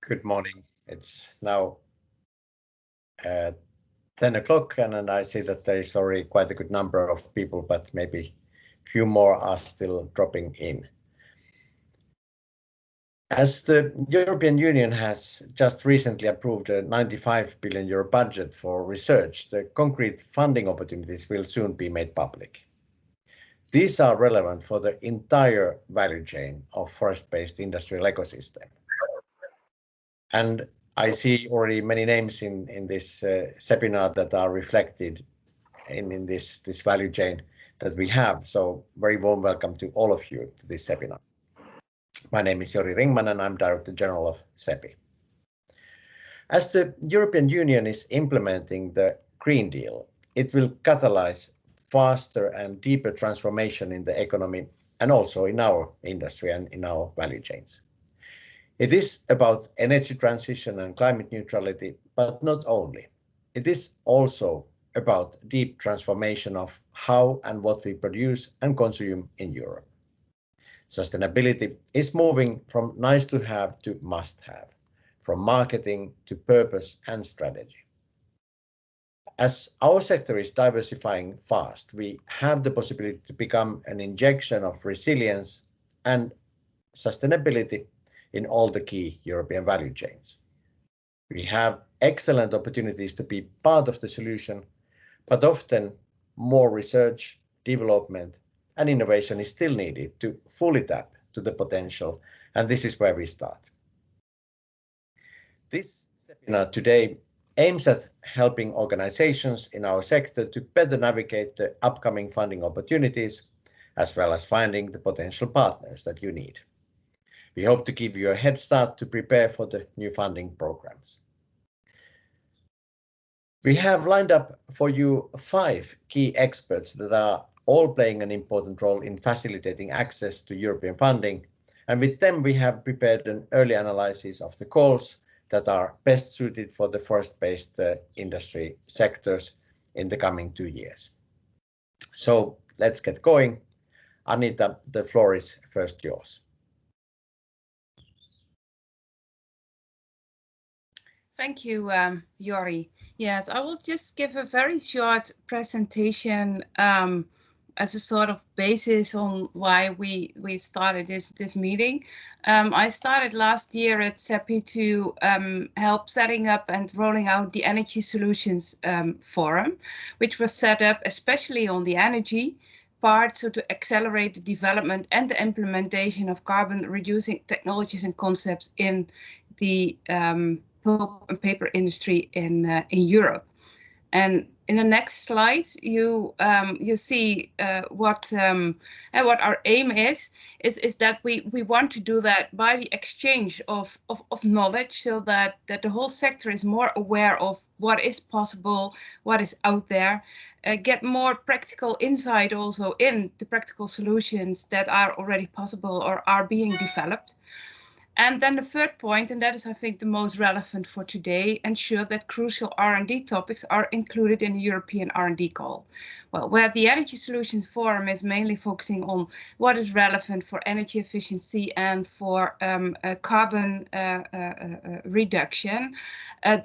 Good morning. It's now 10 o'clock, and I see that there is already quite a good number of people, but maybe a few more are still dropping in. As the European Union has just recently approved a 95 billion euro budget for research, the concrete funding opportunities will soon be made public. These are relevant for the entire value chain of forest-based industrial ecosystem. And I see already many names in this Cepinar that are reflected in this value chain that we have. So very warm welcome to all of you to this Cepinar. My name is Jori Ringman and I'm Director General of Cepi. As the European Union is implementing the Green Deal, it will catalyze faster and deeper transformation in the economy and also in our industry and in our value chains. It is about energy transition and climate neutrality, but not only. It is also about deep transformation of how and what we produce and consume in Europe. Sustainability is moving from nice to have to must have, from marketing to purpose and strategy. As our sector is diversifying fast, we have the possibility to become an injection of resilience and sustainability in all the key European value chains. We have excellent opportunities to be part of the solution, but often more research, development, and innovation is still needed to fully tap to the potential, and this is where we start. This seminar today aims at helping organizations in our sector to better navigate the upcoming funding opportunities, as well as finding the potential partners that you need. We hope to give you a head start to prepare for the new funding programs. We have lined up for you 5 key experts that are all playing an important role in facilitating access to European funding, and with them we have prepared an early analysis of the calls that are best suited for the forest-based industry sectors in the coming 2 years. So let's get going. Anita, the floor is first yours. Thank you, Jori. Yes, I will just give a very short presentation as a sort of basis on why we started this meeting. I started last year at Cepi to help setting up and rolling out the Energy Solutions Forum, which was set up especially on the energy part, so to accelerate the development and the implementation of carbon reducing technologies and concepts in the pulp and paper industry in Europe. And in the next slide, you see what our aim is that we want to do that by the exchange of knowledge, so that the whole sector is more aware of what is possible, what is out there, get more practical insight also in the practical solutions that are already possible or are being developed. And then the third point, and that is, I think, the most relevant for today, ensure that crucial R&D topics are included in the European R&D call. Well, where the Energy Solutions Forum is mainly focusing on what is relevant for energy efficiency and for carbon reduction,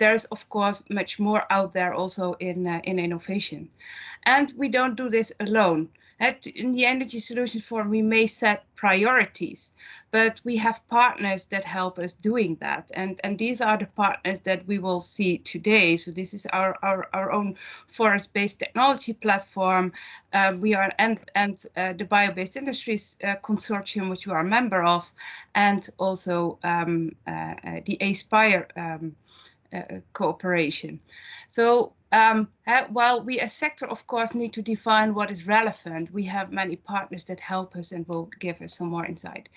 there's, of course, much more out there also in innovation. And we don't do this alone. In the Energy Solutions Forum, we may set priorities, but we have partners that help us doing that. And these are the partners that we will see today. So this is our own forest-based technology platform. We are and the Bio-Based Industries Consortium, which we are a member of, and also the ASPIRE cooperation. So while we as sector, of course, need to define what is relevant, we have many partners that help us and will give us some more insight.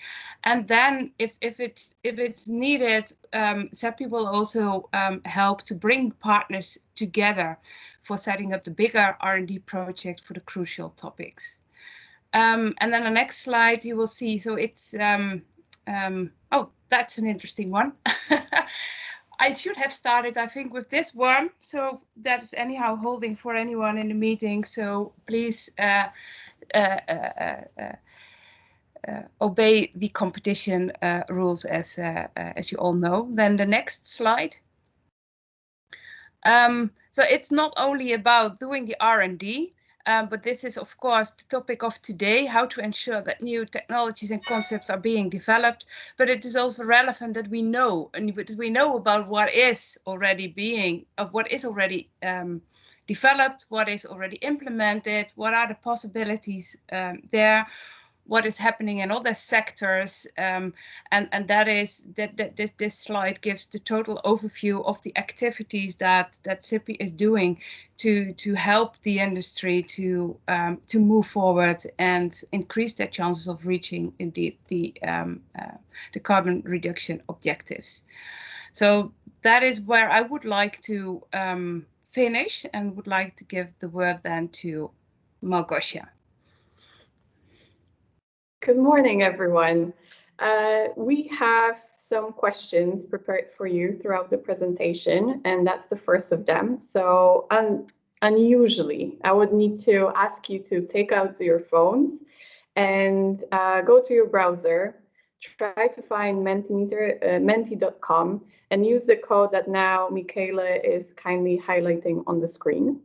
And then if it's needed, CEPI will also help to bring partners together for setting up the bigger R&D project for the crucial topics. And then the next slide you will see, so it's, oh, that's an interesting one. I should have started, I think, with this one. So that is anyhow holding for anyone in the meeting. So please obey the competition rules as you all know. Then the next slide. So it's not only about doing the R&D, but this is, of course, the topic of today, how to ensure that new technologies and concepts are being developed. But it is also relevant that we know, and we know about what is already developed, what is already implemented, what are the possibilities there, what is happening in other sectors, and that is this slide gives the total overview of the activities that CEPI is doing to help the industry to move forward and increase their chances of reaching indeed the carbon reduction objectives. So that is where I would like to finish and would like to give the word then to Małgosia. Good morning, everyone. We have some questions prepared for you throughout the presentation, and that's the first of them. So unusually, I would need to ask you to take out your phones and go to your browser, try to find menti.com and use the code that now Michaela is kindly highlighting on the screen.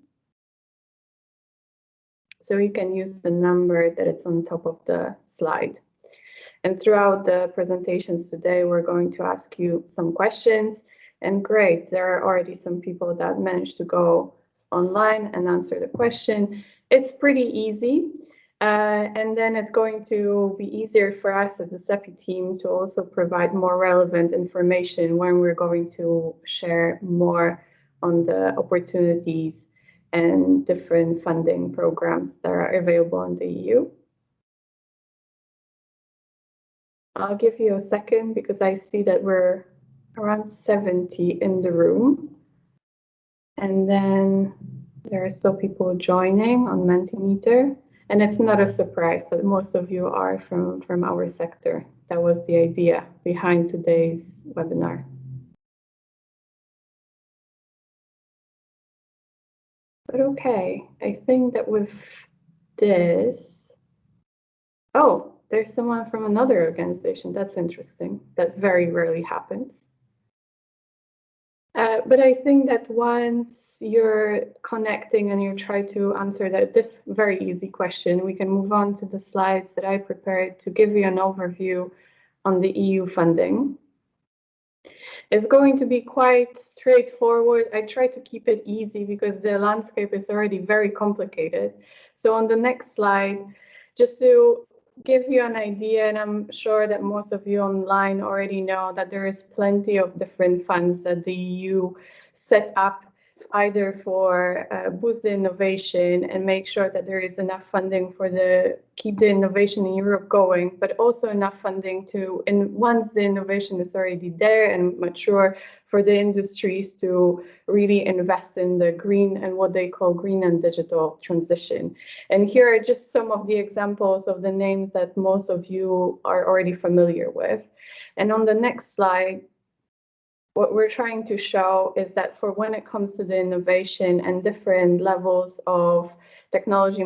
So you can use the number that it's on top of the slide. And throughout the presentations today, we're going to ask you some questions. And great, there are already some people that managed to go online and answer the question. It's pretty easy. And then it's going to be easier for us as the CEPI team to also provide more relevant information when we're going to share more on the opportunities and different funding programs that are available in the EU. I'll give you a second because I see that we're around 70 in the room. And then there are still people joining on Mentimeter. And it's not a surprise that most of you are from our sector. That was the idea behind today's webinar. But okay, I think that with this, oh, there's someone from another organization. That's interesting. That very rarely happens. But I think that once you're connecting and you try to answer this very easy question, we can move on to the slides that I prepared to give you an overview on the EU funding. It's going to be quite straightforward. I try to keep it easy because the landscape is already very complicated. So on the next slide, just to give you an idea, and I'm sure that most of you online already know that there is plenty of different funds that the EU set up either for boost the innovation and make sure that there is enough funding for keep the innovation in Europe going, but also enough funding to, and once the innovation is already there and mature, for the industries to really invest in the green and what they call green and digital transition. And here are just some of the examples of the names that most of you are already familiar with. And on the next slide, what we're trying to show is that for when it comes to the innovation and different levels of technology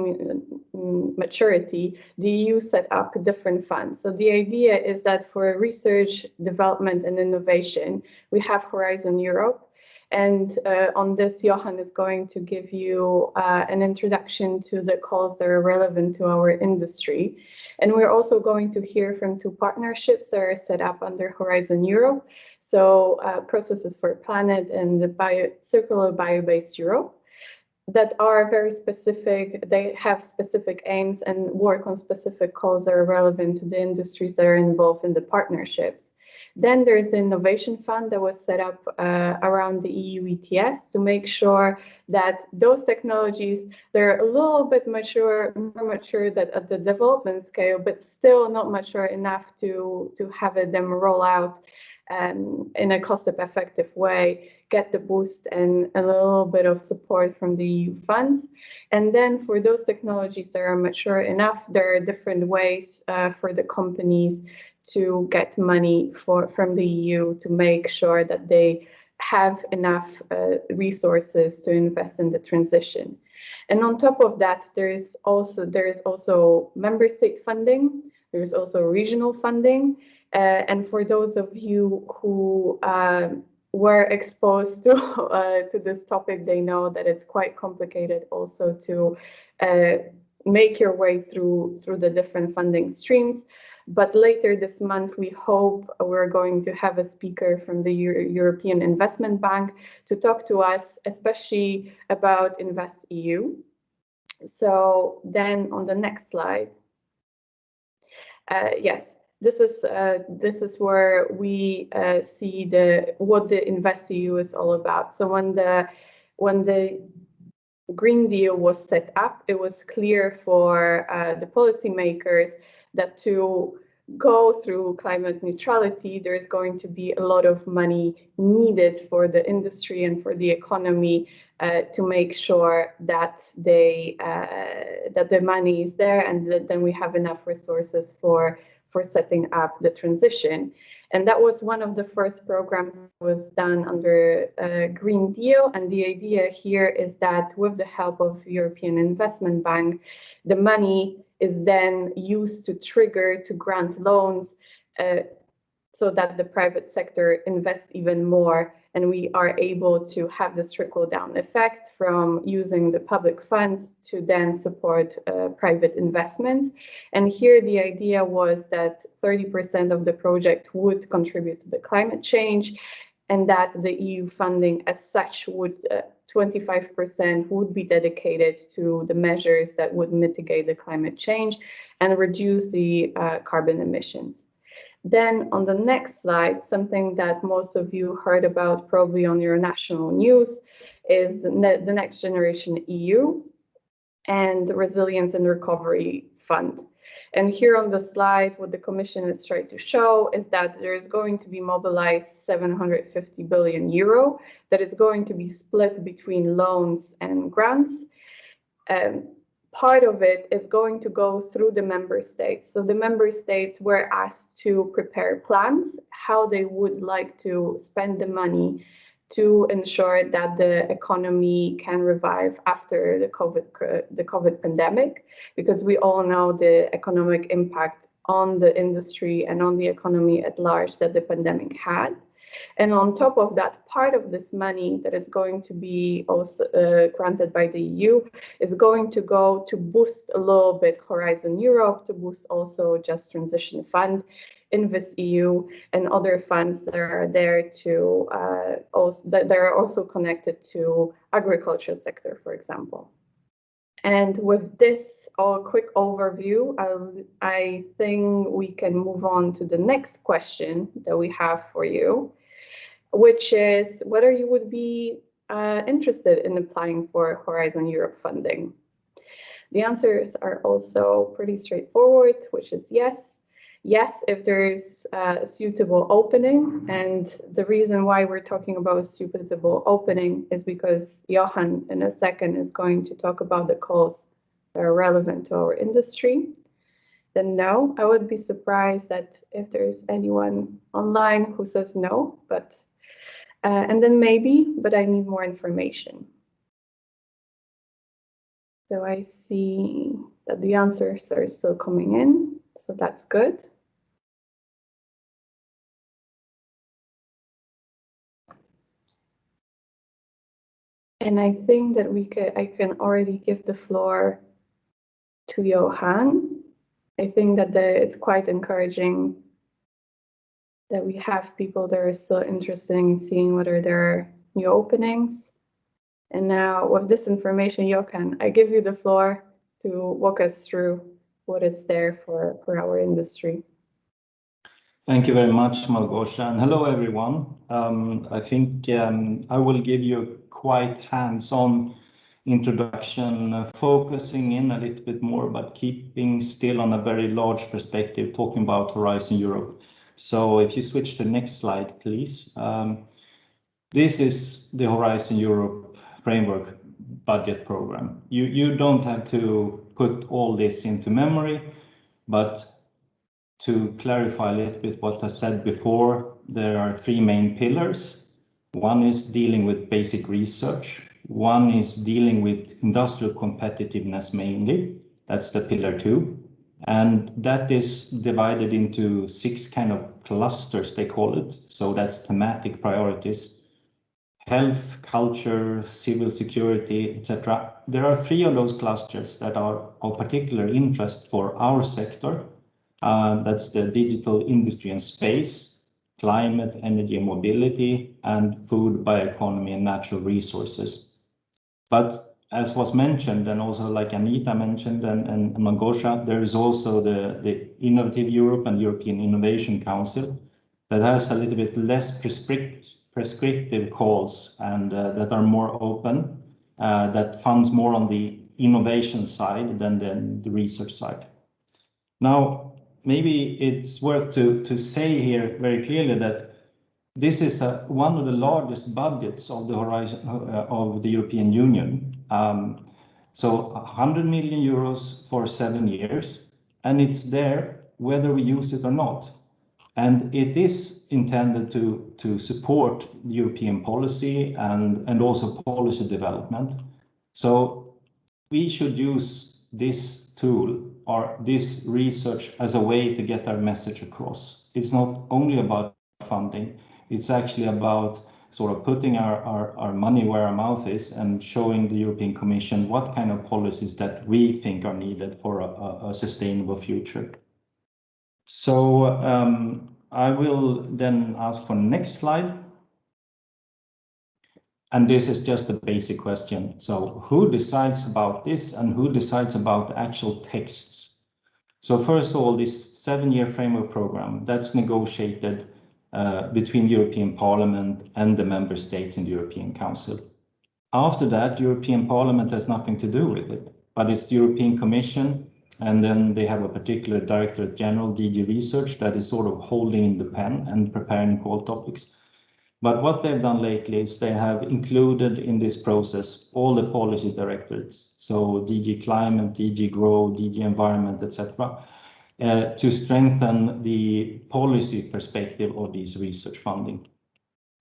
maturity, the EU set up different funds. So the idea is that for research, development, and innovation, we have Horizon Europe. And on this, Johan is going to give you an introduction to the calls that are relevant to our industry. And we're also going to hear from 2 partnerships that are set up under Horizon Europe. So Processes for Planet and the Circular Bio-Based Europe, that are very specific. They have specific aims and work on specific calls that are relevant to the industries that are involved in the partnerships. Then there's the Innovation Fund that was set up around the EU ETS to make sure that those technologies, they're a little bit more mature that at the development scale, but still not mature enough to have them roll out in a cost-effective way, get the boost and a little bit of support from the EU funds. And then for those technologies that are mature enough, there are different ways for the companies to get money from the EU to make sure that they have enough resources to invest in the transition. And on top of that, there is also member state funding. There's also regional funding. And for those of you who were exposed to this topic, they know that it's quite complicated also to make your way through the different funding streams. But later this month, we hope we're going to have a speaker from the European Investment Bank to talk to us, especially about InvestEU. So then on the next slide, yes, this is where we see what the InvestEU is all about. So when the Green Deal was set up, it was clear for the policymakers that to go through climate neutrality, there's going to be a lot of money needed for the industry and for the economy to make sure that that the money is there and that then we have enough resources for setting up the transition. And that was one of the first programs that was done under Green Deal. And the idea here is that with the help of European Investment Bank, the money is then used to grant loans so that the private sector invests even more. And we are able to have this trickle-down effect from using the public funds to then support private investments. And here the idea was that 30% of the project would contribute to the climate change, and that the EU funding as such would 25% would be dedicated to the measures that would mitigate the climate change and reduce the carbon emissions. Then on the next slide, something that most of you heard about probably on your national news is the Next Generation EU and the Resilience and Recovery Fund. And here on the slide, what the Commission is trying to show is that there is going to be mobilized 750 billion euro that is going to be split between loans and grants. Part of it is going to go through the member states. So the member states were asked to prepare plans, how they would like to spend the money to ensure that the economy can revive after the COVID pandemic, because we all know the economic impact on the industry and on the economy at large that the pandemic had. And on top of that, part of this money that is going to be also granted by the EU is going to go to boost a little bit Horizon Europe, to boost also Just Transition Fund, InvestEU, and other funds that are there to that are also connected to agriculture sector, for example. And with this quick overview, I think we can move on to the next question that we have for you, which is whether you would be interested in applying for Horizon Europe funding. The answers are also pretty straightforward, which is yes. Yes, if there's a suitable opening. And the reason why we're talking about a suitable opening is because Johan in a second is going to talk about the calls that are relevant to our industry. Then no, I would be surprised that if there's anyone online who says no, but and then maybe, but I need more information. So I see that the answers are still coming in, so that's good. And I think that I can already give the floor to Johan. I think that it's quite encouraging that we have people that are still interested in seeing whether there are new openings. And now with this information, Johan, I give you the floor to walk us through what is there for our industry. Thank you very much, Malgosia, and hello everyone. I think I will give you a quite hands-on introduction, focusing in a little bit more, but keeping still on a very large perspective, talking about Horizon Europe. So if you switch to the next slide, please. This is the Horizon Europe Framework Budget Program. You don't have to put all this into memory, but to clarify a little bit what I said before, there are three main pillars. One is dealing with basic research. One is dealing with industrial competitiveness mainly. That's the pillar 2. And that is divided into 6 kind of clusters, they call it. So that's thematic priorities: health, culture, civil security, etc. There are 3 of those clusters that are of particular interest for our sector. That's the digital industry and space, climate, energy and mobility, and food, bioeconomy and natural resources. But as was mentioned, and also like Anita mentioned and Malgosia, there is also the Innovative Europe and European Innovation Council that has a little bit less prescriptive calls and that are more open, that funds more on the innovation side than the research side. Now, maybe it's worth to say here very clearly that this is one of the largest budgets of the Horizon of the European Union. So 100 million euros for 7 years, and it's there whether we use it or not. And it is intended to support European policy and also policy development. So we should use this tool or this research as a way to get our message across. It's not only about funding, it's actually about sort of putting our money where our mouth is and showing the European Commission what kind of policies that we think are needed for a sustainable future. So I will then ask for the next slide. And this is just a basic question. So who decides about this and who decides about the actual texts? So first of all, this 7-year framework program, that's negotiated between European Parliament and the member states in the European Council. After that, European Parliament has nothing to do with it, but it's the European Commission, and then they have a particular Directorate General, DG Research, that is sort of holding the pen and preparing call topics. But what they've done lately is they have included in this process all the policy directorates, so DG Climate, DG Grow, DG Environment, etc., to strengthen the policy perspective of these research funding.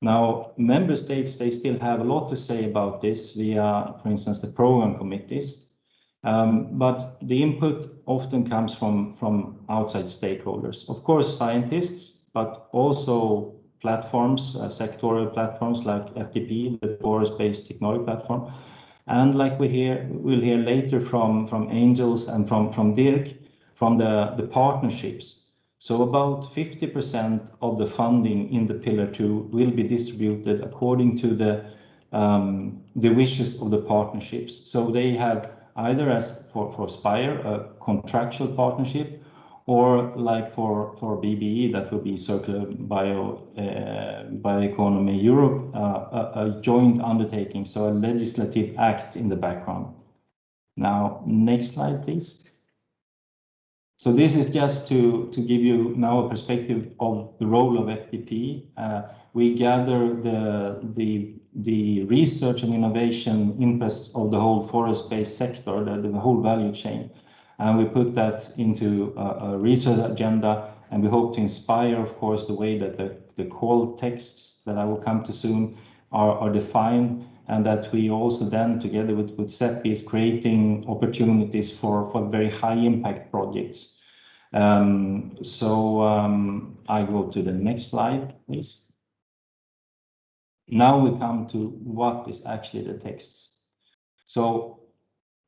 Now, member states, they still have a lot to say about this via, for instance, the program committees, but the input often comes from outside stakeholders. Of course, scientists, but also platforms, sectorial platforms like FTP, the Forest-Based Technology Platform, and like we'll hear later from Angels and from Dirk, from the partnerships. So about 50% of the funding in the Pillar 2 will be distributed according to the wishes of the partnerships. So they have either, as for Spire, a contractual partnership, or like for BBE, that will be Circular Bioeconomy Europe, a joint undertaking, so a legislative act in the background. Now, next slide, please. So this is just to give you now a perspective of the role of FDP. We gather the research and innovation interests of the whole forest-based sector, the whole value chain. And we put that into a research agenda, and we hope to inspire, of course, the way that the call texts that I will come to soon are defined, and that we also then, together with CEPI, is creating opportunities for very high impact projects. I go to the next slide, please. Now we come to what is actually the texts. So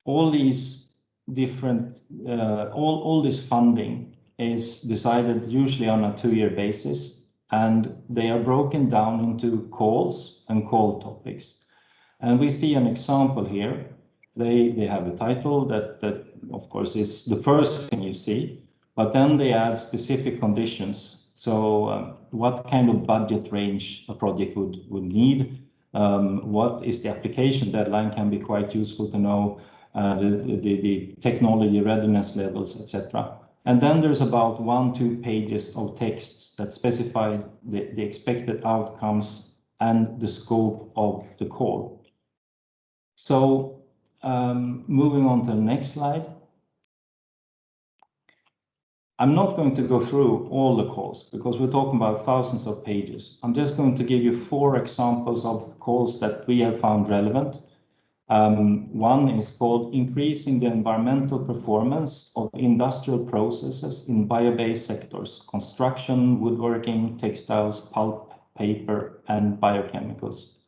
all these different, all this funding is decided usually on a 2-year basis, and they are broken down into calls and call topics. And we see an example here. They have a title that of course is the first thing you see, but then they add specific conditions. So what kind of budget range a project would need, what is the application deadline can be quite useful to know, the technology readiness levels, etc. And then there's about 1-2 pages of text that specify the expected outcomes and the scope of the call. So moving on to the next slide. I'm not going to go through all the calls because we're talking about thousands of pages. I'm just going to give you 4 examples of calls that we have found relevant. One is called Increasing the Environmental Performance of Industrial Processes in Bio-based Sectors, Construction, Woodworking, Textiles, Pulp, Paper, and Biochemicals.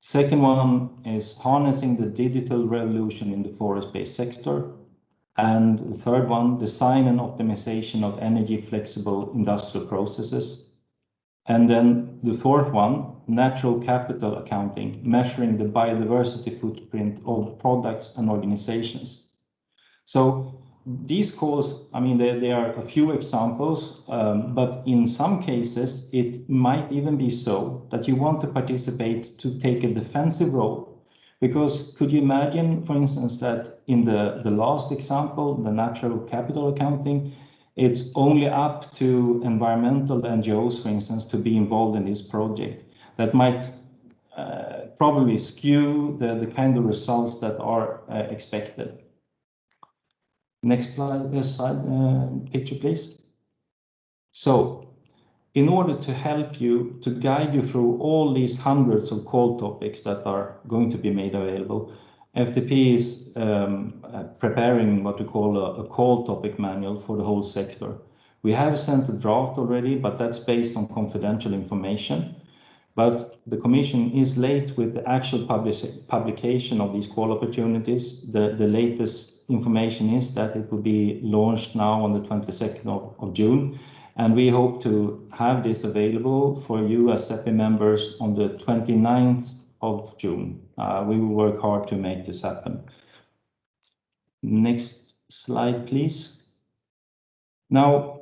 Second one is Harnessing the Digital Revolution in the Forest-based Sector. And the third one, Design and Optimization of Energy Flexible Industrial Processes. And then the fourth one, Natural Capital Accounting, Measuring the Biodiversity Footprint of Products and Organizations. So these calls, I mean, there are a few examples, but in some cases, it might even be so that you want to participate to take a defensive role. Because could you imagine, for instance, that in the last example, the natural capital accounting, it's only up to environmental NGOs, for instance, to be involved in this project. That might probably skew the kind of results that are expected. Next slide, picture, please. So, in order to help you, to guide you through all these hundreds of call topics that are going to be made available, FTP is preparing what we call a call topic manual for the whole sector. We have sent a draft already, but that's based on confidential information. But the Commission is late with the actual publication of these call opportunities. The latest information is that it will be launched now on the 22nd of June. And we hope to have this available for you as CEPI members on the 29th of June. We will work hard to make this happen. Next slide, please. Now,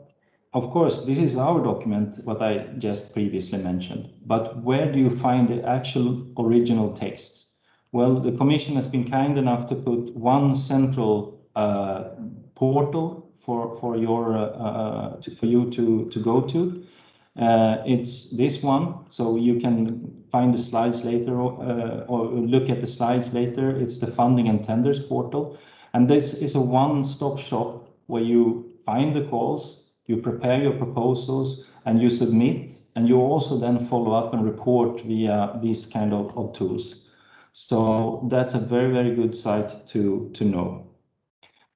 of course, this is our document, what I just previously mentioned. But where do you find the actual original texts? Well, the Commission has been kind enough to put one central portal for you to go to. It's this one, so you can find the slides later or look at the slides later. It's the Funding and Tenders portal, and this is a one-stop shop where you find the calls, you prepare your proposals, and you submit, and you also then follow up and report via these kind of tools. So that's a very, very good site to know.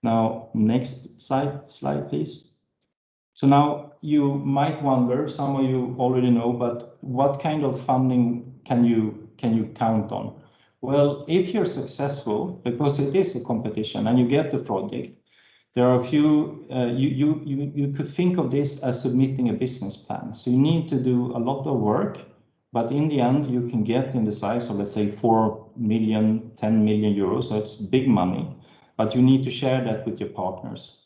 Now, next slide, please. So now you might wonder, some of you already know, but what kind of funding can you count on? Well, if you're successful, because it is a competition and you get the project, there are a few, you could think of this as submitting a business plan. So you need to do a lot of work, but in the end, you can get in the size of, let's say, 4 million, 10 million euros. So it's big money, but you need to share that with your partners.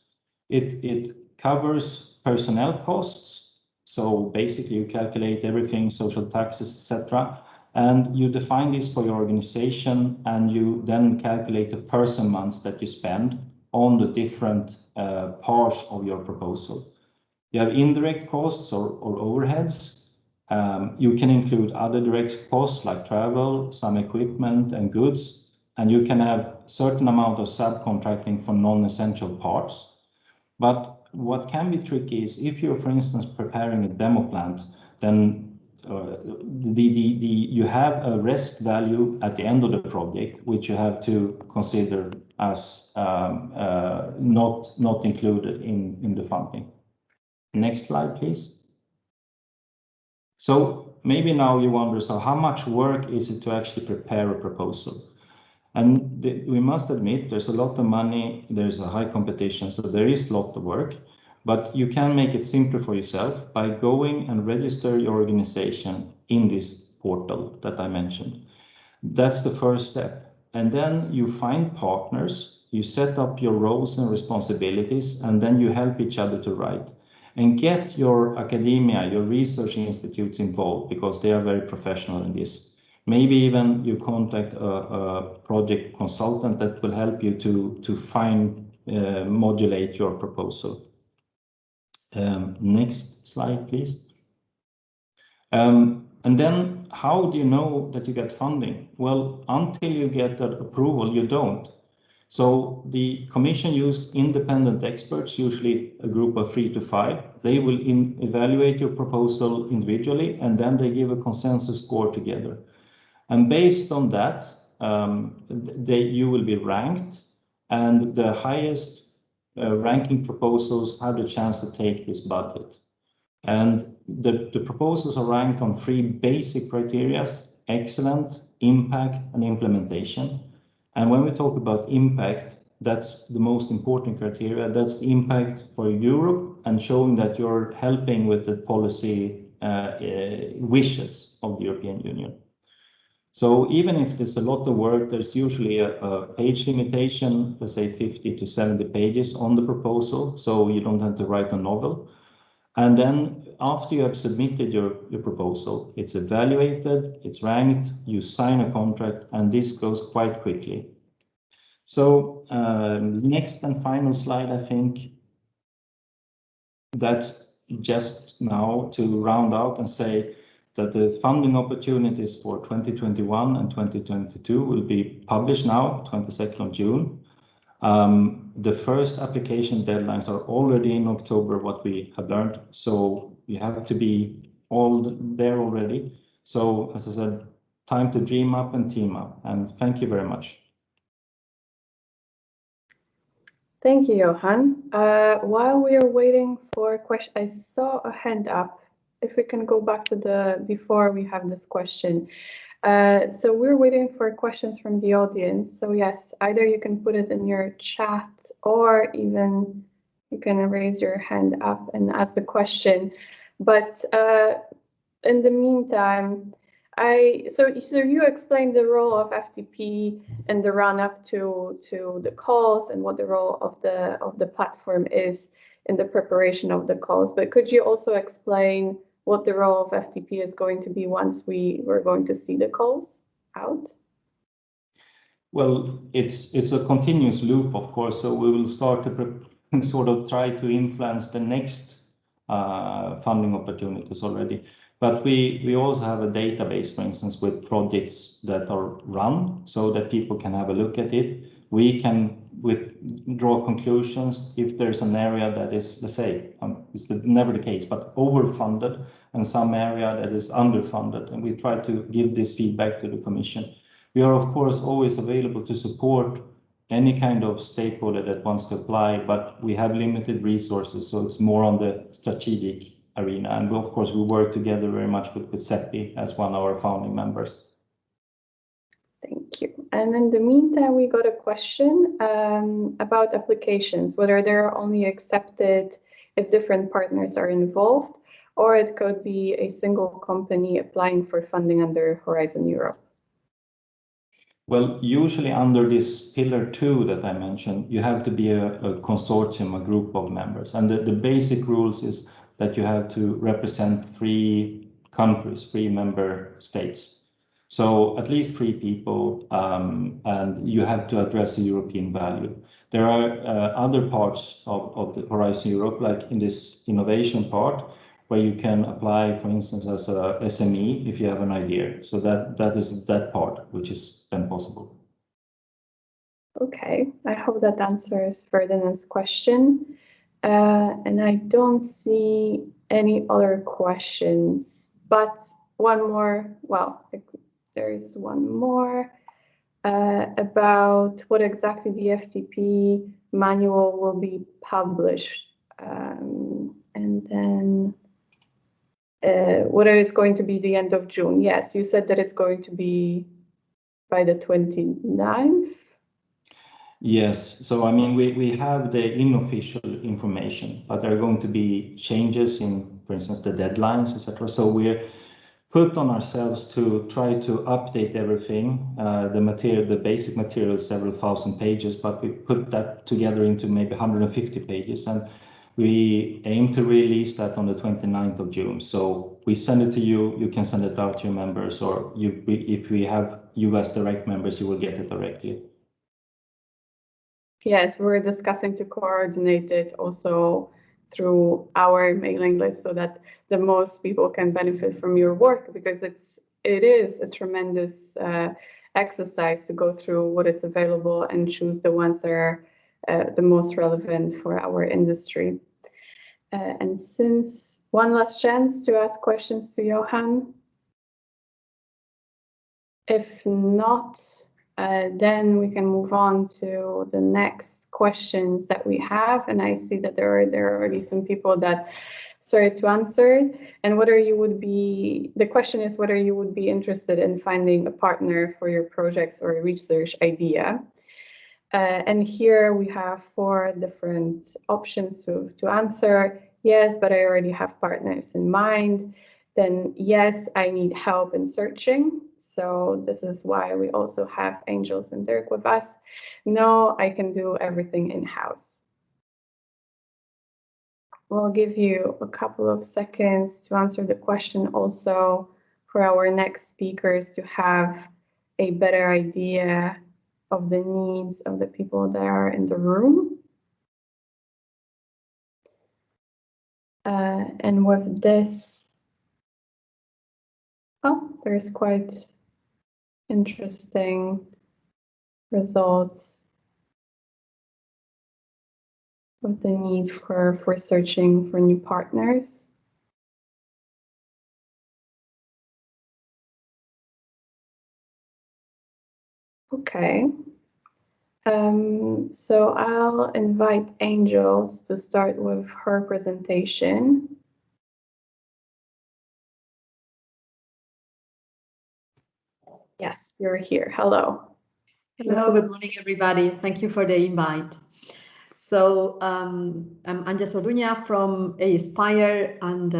It covers personnel costs. So basically you calculate everything, social taxes, etc. And you define this for your organization, and you then calculate the person months that you spend on the different parts of your proposal. You have indirect costs or overheads. You can include other direct costs like travel, some equipment and goods, and you can have certain amount of subcontracting for non-essential parts. But what can be tricky is if you're, for instance, preparing a demo plant, then you have a rest value at the end of the project, which you have to consider as not included in the funding. Next slide, please. So maybe now you wonder, so how much work is it to actually prepare a proposal? And we must admit there's a lot of money, there's a high competition, so there is a lot of work, but you can make it simpler for yourself by going and register your organization in this portal that I mentioned. That's the first step. And then you find partners, you set up your roles and responsibilities, and then you help each other to write. And get your academia, your research institutes involved, because they are very professional in this. Maybe even you contact a project consultant that will help you to modulate your proposal. Next slide, please. And then how do you know that you get funding? Well, until you get that approval, you don't. So the Commission use independent experts, usually a group of 3 to 5. They will evaluate your proposal individually, and then they give a consensus score together. And based on that, you will be ranked, and the highest ranking proposals have the chance to take this budget. And the proposals are ranked on 3 basic criteria: excellent, impact, and implementation. And when we talk about impact, that's the most important criteria. That's the impact for Europe and showing that you're helping with the policy wishes of the European Union. So even if there's a lot of work, there's usually a page limitation, let's say 50 to 70 pages on the proposal, so you don't have to write a novel. And then after you have submitted your proposal, it's evaluated, it's ranked, you sign a contract, and this goes quite quickly. So next and final slide, I think that's just now to round out and say that the funding opportunities for 2021 and 2022 will be published now, 22nd of June. The first application deadlines are already in October, what we have learned. So you have to be all there already. So as I said, time to dream up and team up. And thank you very much. Thank you, Johan. While we are waiting for questions, I saw a hand up. If we can go back to before we have this question. So we're waiting for questions from the audience. So yes, either you can put it in your chat or even you can raise your hand up and ask the question. But in the meantime, so you explained the role of FTP in the run up to the calls and what the role of the platform is in the preparation of the calls. But could you also explain what the role of FTP is going to be once we're going to see the calls out? Well, it's a continuous loop, of course. So we will start to sort of try to influence the next funding opportunities already. But we also have a database, for instance, with projects that are run so that people can have a look at it. We can draw conclusions if there's an area that is, let's say, it's never the case, but overfunded, and some area that is underfunded. And we try to give this feedback to the Commission. We are, of course, always available to support any kind of stakeholder that wants to apply, but we have limited resources, so it's more on the strategic arena. And of course, we work together very much with Cepi as one of our founding members. Thank you. And in the meantime, we got a question about applications, whether they're only accepted if different partners are involved, or it could be a single company applying for funding under Horizon Europe. Well, usually under this pillar 2 that I mentioned, you have to be a consortium, a group of members. And the basic rules is that you have to represent 3 countries, 3 member states. So at least 3 people, and you have to address a European value. There are other parts of the Horizon Europe, like in this innovation part, where you can apply, for instance, as a SME if you have an idea. So that is that part, which is then possible. Okay, I hope that answers Ferdinand's question. And I don't see any other questions, but one more, well, there is one more about what exactly the FTP manual will be published. And then whether it's going to be the end of June. Yes, you said that it's going to be by the 29th. Yes, so I mean, we have the unofficial information, but there are going to be changes in, for instance, the deadlines, etc. So we're put on ourselves to try to update everything. The basic material is several thousand pages, but we put that together into maybe 150 pages, and we aim to release that on the 29th of June. So we send it to you, you can send it out to your members, or if we have US direct members, you will get it directly. Yes, we're discussing to coordinate it also through our mailing list so that the most people can benefit from your work, because it is a tremendous exercise to go through what is available and choose the ones that are the most relevant for our industry. And since one last chance to ask questions to Johan. If not, then we can move on to the next questions that we have. And I see that there are already some people that started to answer. And the question is whether you would be interested in finding a partner for your projects or a research idea. And here we have 4 different options to answer. Yes, but I already have partners in mind. Then yes, I need help in searching. So this is why we also have Angels and Dirk with us. No, I can do everything in-house. We'll give you a couple of seconds to answer the question also for our next speakers to have a better idea of the needs of the people that are in the room. And with this, there's quite interesting results with the need for searching for new partners. Okay. So I'll invite Angels to start with her presentation. Yes, you're here. Hello. Hello, good morning, everybody. Thank you for the invite. So I'm Ángeles Orduña from Aspire, and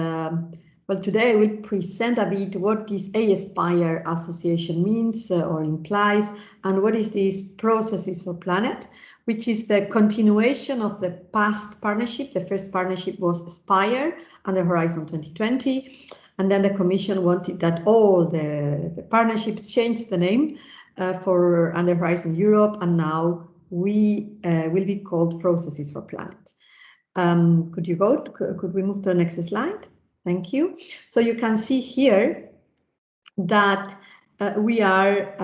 well, today I will present a bit what this Aspire association means or implies, and what is this Processes for Planet, which is the continuation of the past partnership. The first partnership was Aspire under Horizon 2020, and then the Commission wanted that all the partnerships change the name for under Horizon Europe, and now we will be called Processes for Planet. Could we move to the next slide? Thank you. So you can see here that we are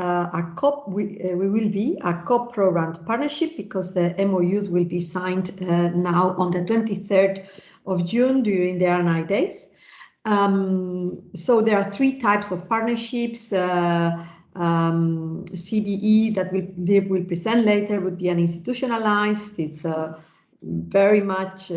we will be a co-programmed partnership, because the MOUs will be signed now on the 23rd of June during the R&D days. So there are 3 types of partnerships. CBE that they will present later would be an institutionalized. It's very much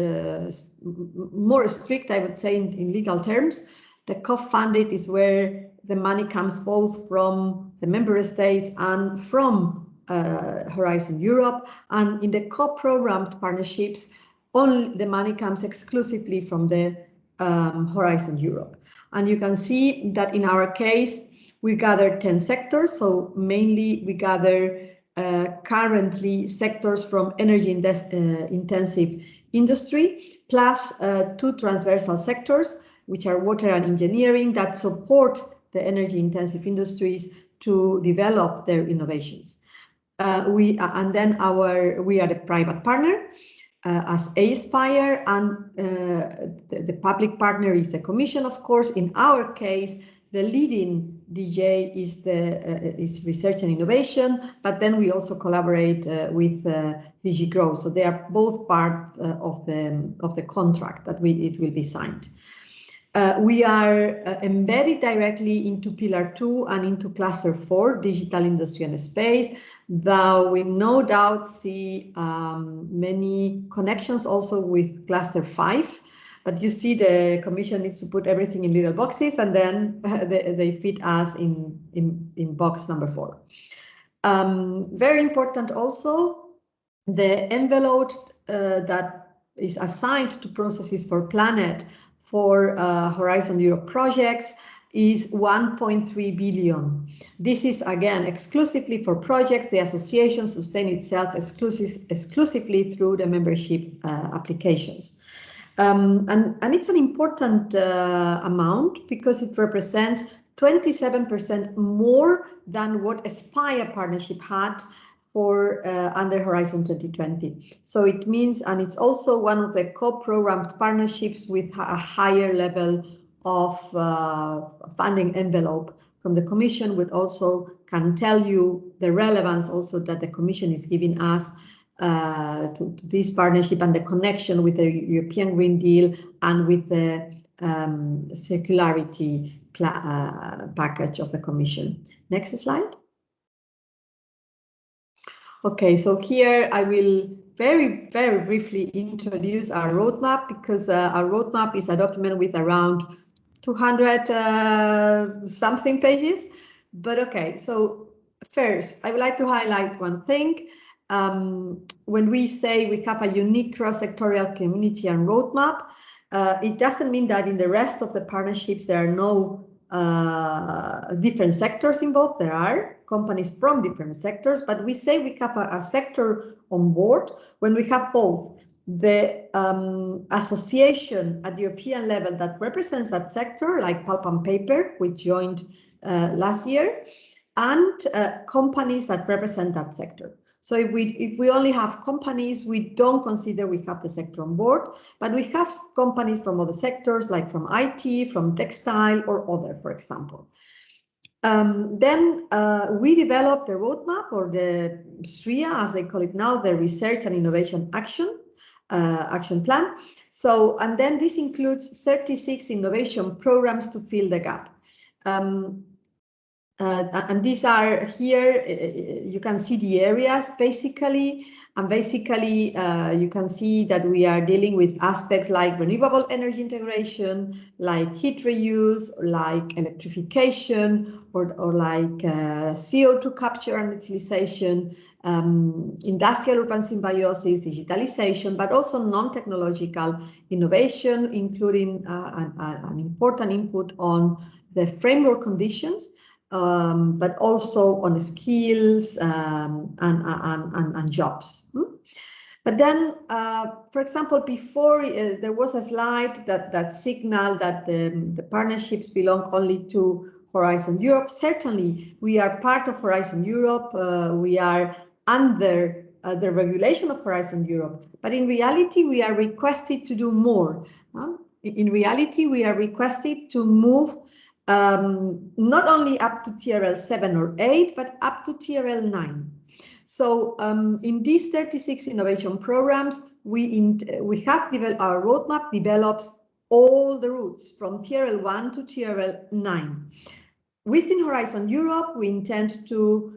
more strict, I would say, in legal terms. The co-funded is where the money comes both from the member states and from Horizon Europe. And in the co-programmed partnerships, only the money comes exclusively from the Horizon Europe. And you can see that in our case, we gather 10 sectors. So mainly we gather currently sectors from energy intensive industry, plus 2 transversal sectors, which are water and engineering, that support the energy intensive industries to develop their innovations. We are the private partner as Aspire, and the public partner is the Commission, of course. In our case, the leading DJ is research and innovation, but then we also collaborate with DG Grow. So they are both part of the contract that it will be signed. We are embedded directly into Pillar 2 and into Cluster 4, Digital Industry and Space, though we no doubt see many connections also with Cluster 5. But you see the Commission needs to put everything in little boxes, and then they fit us in box number 4. Very important also, the envelope that is assigned to processes for planet for Horizon Europe projects is 1.3 billion. This is again exclusively for projects. The association sustains itself exclusively through the membership applications. And it's an important amount because it represents 27% more than what Aspire partnership had for under Horizon 2020. So it means, and it's also one of the co-programmed partnerships with a higher level of funding envelope from the Commission, which also can tell you the relevance also that the Commission is giving us to this partnership and the connection with the European Green Deal and with the secularity package of the Commission. Next slide. Okay, so here I will very briefly introduce our roadmap, because our roadmap is a document with around 200 something pages. But okay, so first I would like to highlight one thing. When we say we have a unique cross-sectorial community and roadmap, it doesn't mean that in the rest of the partnerships there are no different sectors involved. There are companies from different sectors, but we say we have a sector on board when we have both the association at European level that represents that sector, like Pulp and Paper, which joined last year, and companies that represent that sector. So if we only have companies, we don't consider we have the sector on board, but we have companies from other sectors, like from IT, from textile, or other, for example. Then we developed the roadmap, or the SRIA, as they call it now, the Research and Innovation Action Plan. So, and then this includes 36 innovation programs to fill the gap. And these are here, you can see the areas basically, and basically you can see that we are dealing with aspects like renewable energy integration, like heat reuse, like electrification, or like CO2 capture and utilization, industrial urban symbiosis, digitalization, but also non-technological innovation, including an important input on the framework conditions, but also on skills and jobs. But then, for example, before there was a slide that signaled that the partnerships belong only to Horizon Europe. Certainly, we are part of Horizon Europe. We are under the regulation of Horizon Europe. But in reality, we are requested to do more. In reality, we are requested to move not only up to TRL 7 or 8, but up to TRL 9. So in these 36 innovation programs, we have developed, our roadmap develops all the routes from TRL 1 to TRL 9. Within Horizon Europe, we intend to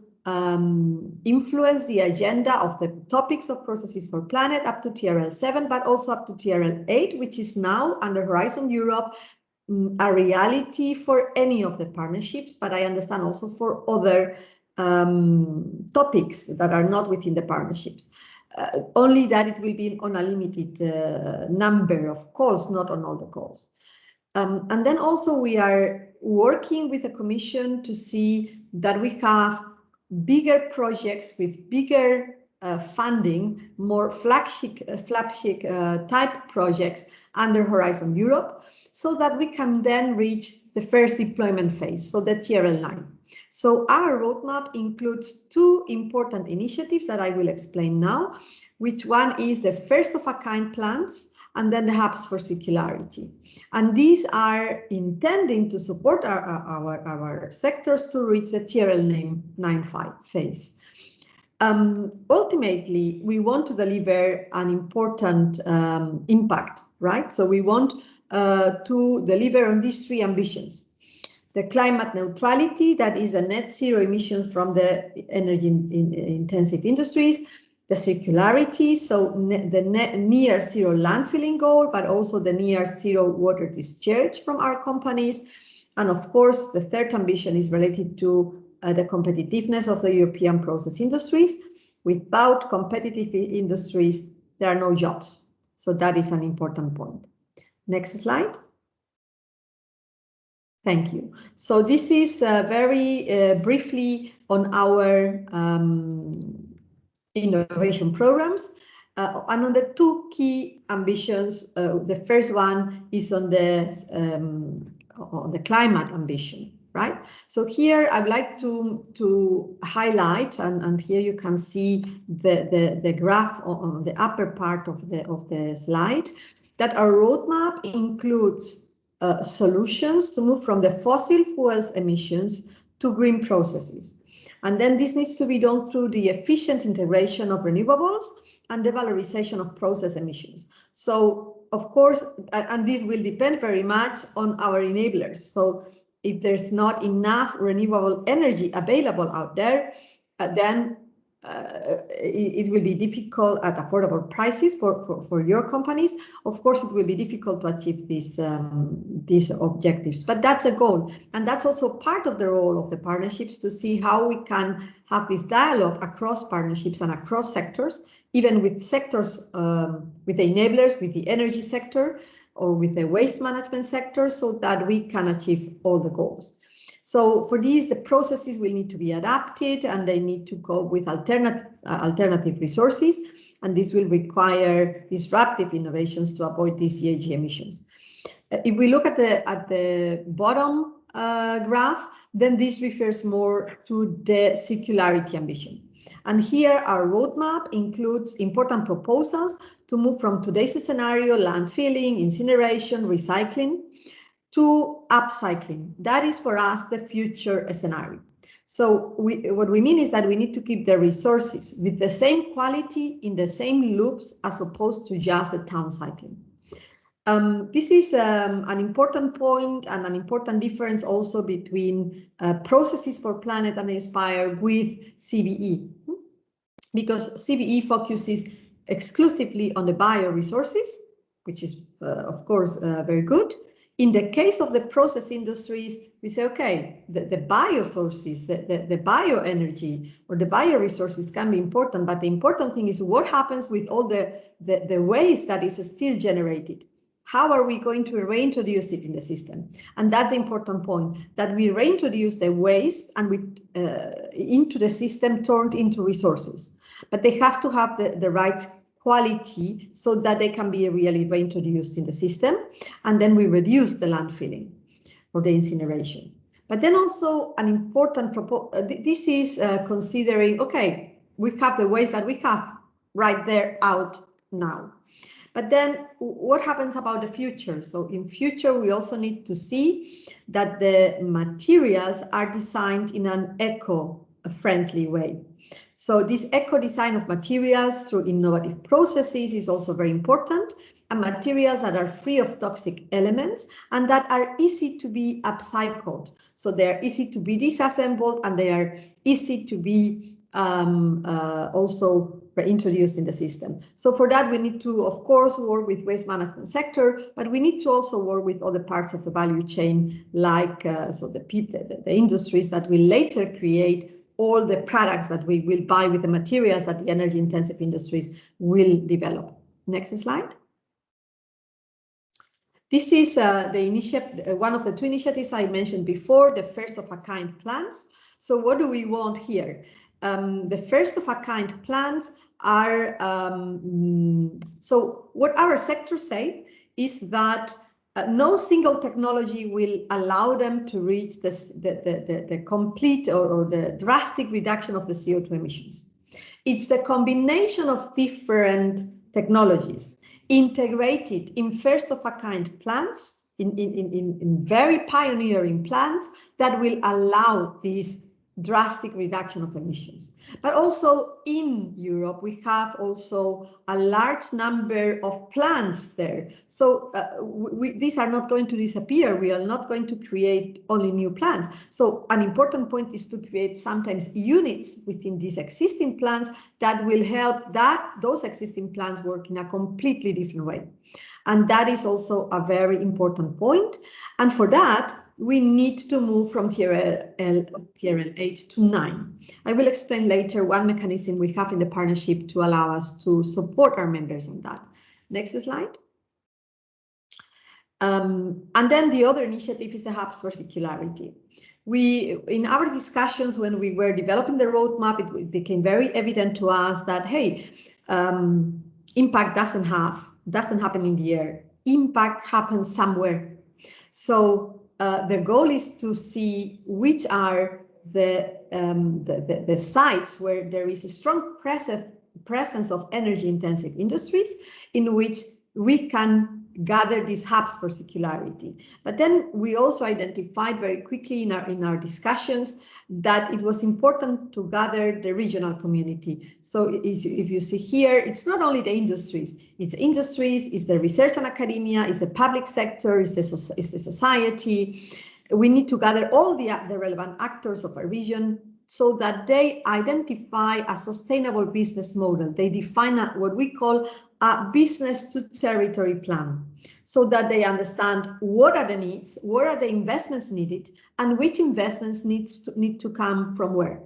influence the agenda of the topics of processes for planet up to TRL 7, but also up to TRL 8, which is now under Horizon Europe a reality for any of the partnerships, but I understand also for other topics that are not within the partnerships. Only that it will be on a limited number of calls, not on all the calls. And then also we are working with the Commission to see that we have bigger projects with bigger funding, more flagship type projects under Horizon Europe, so that we can then reach the first deployment phase, so the TRL 9. So our roadmap includes two important initiatives that I will explain now, which one is the first of a kind plans, and then the hubs for circularity. And these are intending to support our sectors to reach the TRL 9 phase. Ultimately, we want to deliver an important impact, right? So we want to deliver on these three ambitions. The climate neutrality, that is a net zero emissions from the energy intensive industries, the circularity, so the near zero landfilling goal, but also the near zero water discharge from our companies. And of course, the third ambition is related to the competitiveness of the European process industries. Without competitive industries, there are no jobs. So that is an important point. Next slide. Thank you. So this is very briefly on our innovation programs. And on the two key ambitions, the first one is on the climate ambition, right? So here I'd like to highlight, and here you can see the graph on the upper part of the slide, that our roadmap includes solutions to move from the fossil fuels emissions to green processes. And then this needs to be done through the efficient integration of renewables and the valorization of process emissions. So, of course, and this will depend very much on our enablers. So if there's not enough renewable energy available out there, then it will be difficult at affordable prices for your companies. Of course, it will be difficult to achieve these objectives, but that's a goal. And that's also part of the role of the partnerships, to see how we can have this dialogue across partnerships and across sectors, even with sectors, with the enablers, with the energy sector, or with the waste management sector, so that we can achieve all the goals. So for these, the processes will need to be adapted, and they need to go with alternative resources, and this will require disruptive innovations to avoid these GHG emissions. If we look at the bottom graph, then this refers more to the circularity ambition. And here our roadmap includes important proposals to move from today's scenario, landfilling, incineration, recycling, to upcycling. That is for us the future scenario. So what we mean is that we need to keep the resources with the same quality in the same loops, as opposed to just the downcycling. This is an important point, and an important difference also between processes for Planet and Inspire with CBE, because CBE focuses exclusively on the bioresources, which is of course very good. In the case of the process industries, we say, okay, the biosources, the bioenergy or the bioresources can be important, but the important thing is what happens with all the waste that is still generated. How are we going to reintroduce it in the system? And that's the important point, that we reintroduce the waste and into the system, turned into resources. But they have to have the right quality so that they can be really reintroduced in the system, and then we reduce the landfilling or the incineration. But then also an important this is considering, okay, we have the waste that we have right there out now, but then what happens about the future? So in future, we also need to see that the materials are designed in an eco-friendly way. So this eco-design of materials through innovative processes is also very important, and materials that are free of toxic elements and that are easy to be upcycled. So they are easy to be disassembled, and they are easy to be also reintroduced in the system. So for that, we need to, of course, work with waste management sector, but we need to also work with other parts of the value chain, like so the industries that will later create all the products that we will buy with the materials that the energy intensive industries will develop. Next slide. This is one of the two initiatives I mentioned before, the first of a kind plans. So what do we want here? The first of a kind plans are, so what our sectors say is that no single technology will allow them to reach the complete or the drastic reduction of the CO2 emissions. It's the combination of different technologies integrated in first of a kind plants, in very pioneering plants, that will allow this drastic reduction of emissions. But also in Europe, we have also a large number of plants there. So these are not going to disappear. We are not going to create only new plants. So an important point is to create sometimes units within these existing plants that will help those existing plants work in a completely different way. And that is also a very important point. And for that, we need to move from TRL 8 to 9. I will explain later one mechanism we have in the partnership to allow us to support our members on that. Next slide. And then the other initiative is the hubs for circularity. In our discussions when we were developing the roadmap, it became very evident to us that, hey, impact doesn't happen in the air. Impact happens somewhere. So the goal is to see which are the sites where there is a strong presence of energy-intensive industries in which we can gather these hubs for circularity. But then we also identified very quickly in our discussions that it was important to gather the regional community. So if you see here, it's not only the industries, it's the research and academia, it's the public sector, it's the society. We need to gather all the relevant actors of a region so that they identify a sustainable business model. They define what we call a business to territory plan, so that they understand what are the needs, what are the investments needed, and which investments need to come from where.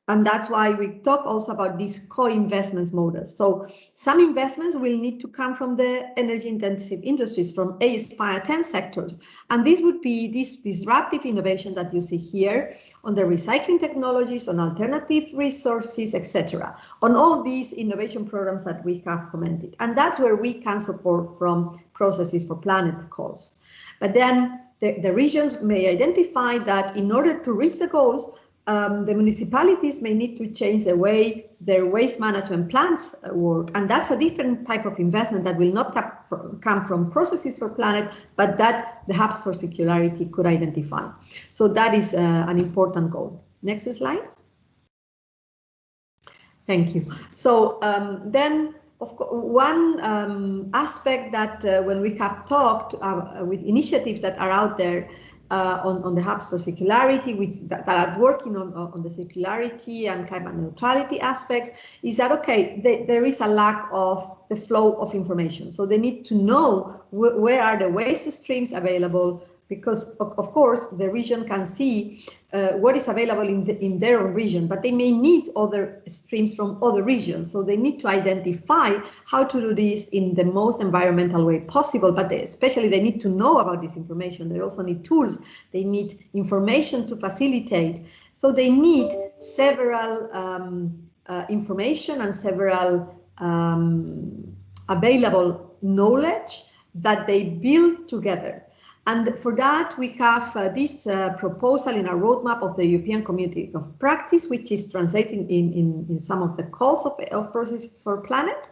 And that's why we talk also about these co-investments models. So some investments will need to come from the energy-intensive industries, from aspire 10 sectors. And this would be this disruptive innovation that you see here on the recycling technologies, on alternative resources, etc. On all these innovation programs that we have commented. And that's where we can support from Processes for Planet calls. But then the regions may identify that in order to reach the goals, the municipalities may need to change the way their waste management plans work. And that's a different type of investment that will not come from Processes for Planet, but that the hubs for circularity could identify. So that is an important goal. Next slide. Thank you. So then, of course, one aspect that when we have talked with initiatives that are out there, on the hubs for circularity, that are working on the circularity and climate neutrality aspects, is that, okay, there is a lack of the flow of information. So they need to know where are the waste streams available, because of course the region can see what is available in their own region, but they may need other streams from other regions. So they need to identify how to do this in the most environmental way possible, but especially they need to know about this information. They also need tools. They need information to facilitate. So they need several information and several available knowledge that they build together. And for that, we have this proposal in our roadmap of the European Community of Practice, which is translating in some of the calls of Processes for Planet.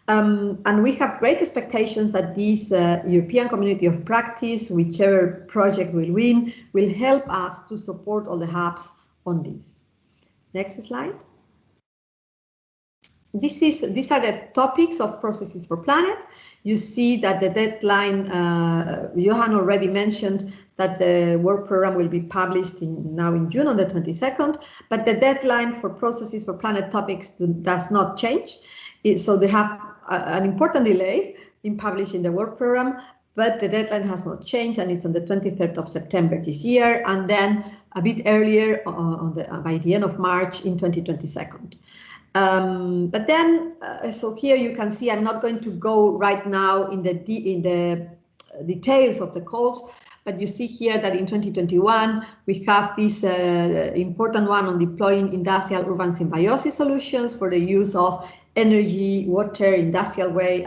And we have great expectations that this European Community of Practice, whichever project will win, will help us to support all the hubs on this. Next slide. These are the topics of Processes for Planet. You see that the deadline, Johan already mentioned that the work program will be published now in June on the 22nd, but the deadline for Processes for Planet topics does not change. So they have an important delay in publishing the work program, but the deadline has not changed, and it's on the 23rd of September this year, and then a bit earlier by the end of March in 2022. But then, so here you can see, I'm not going to go right now in the details of the calls, but you see here that in 2021, we have this important one on deploying industrial urban symbiosis solutions for the use of energy, water, industrial way,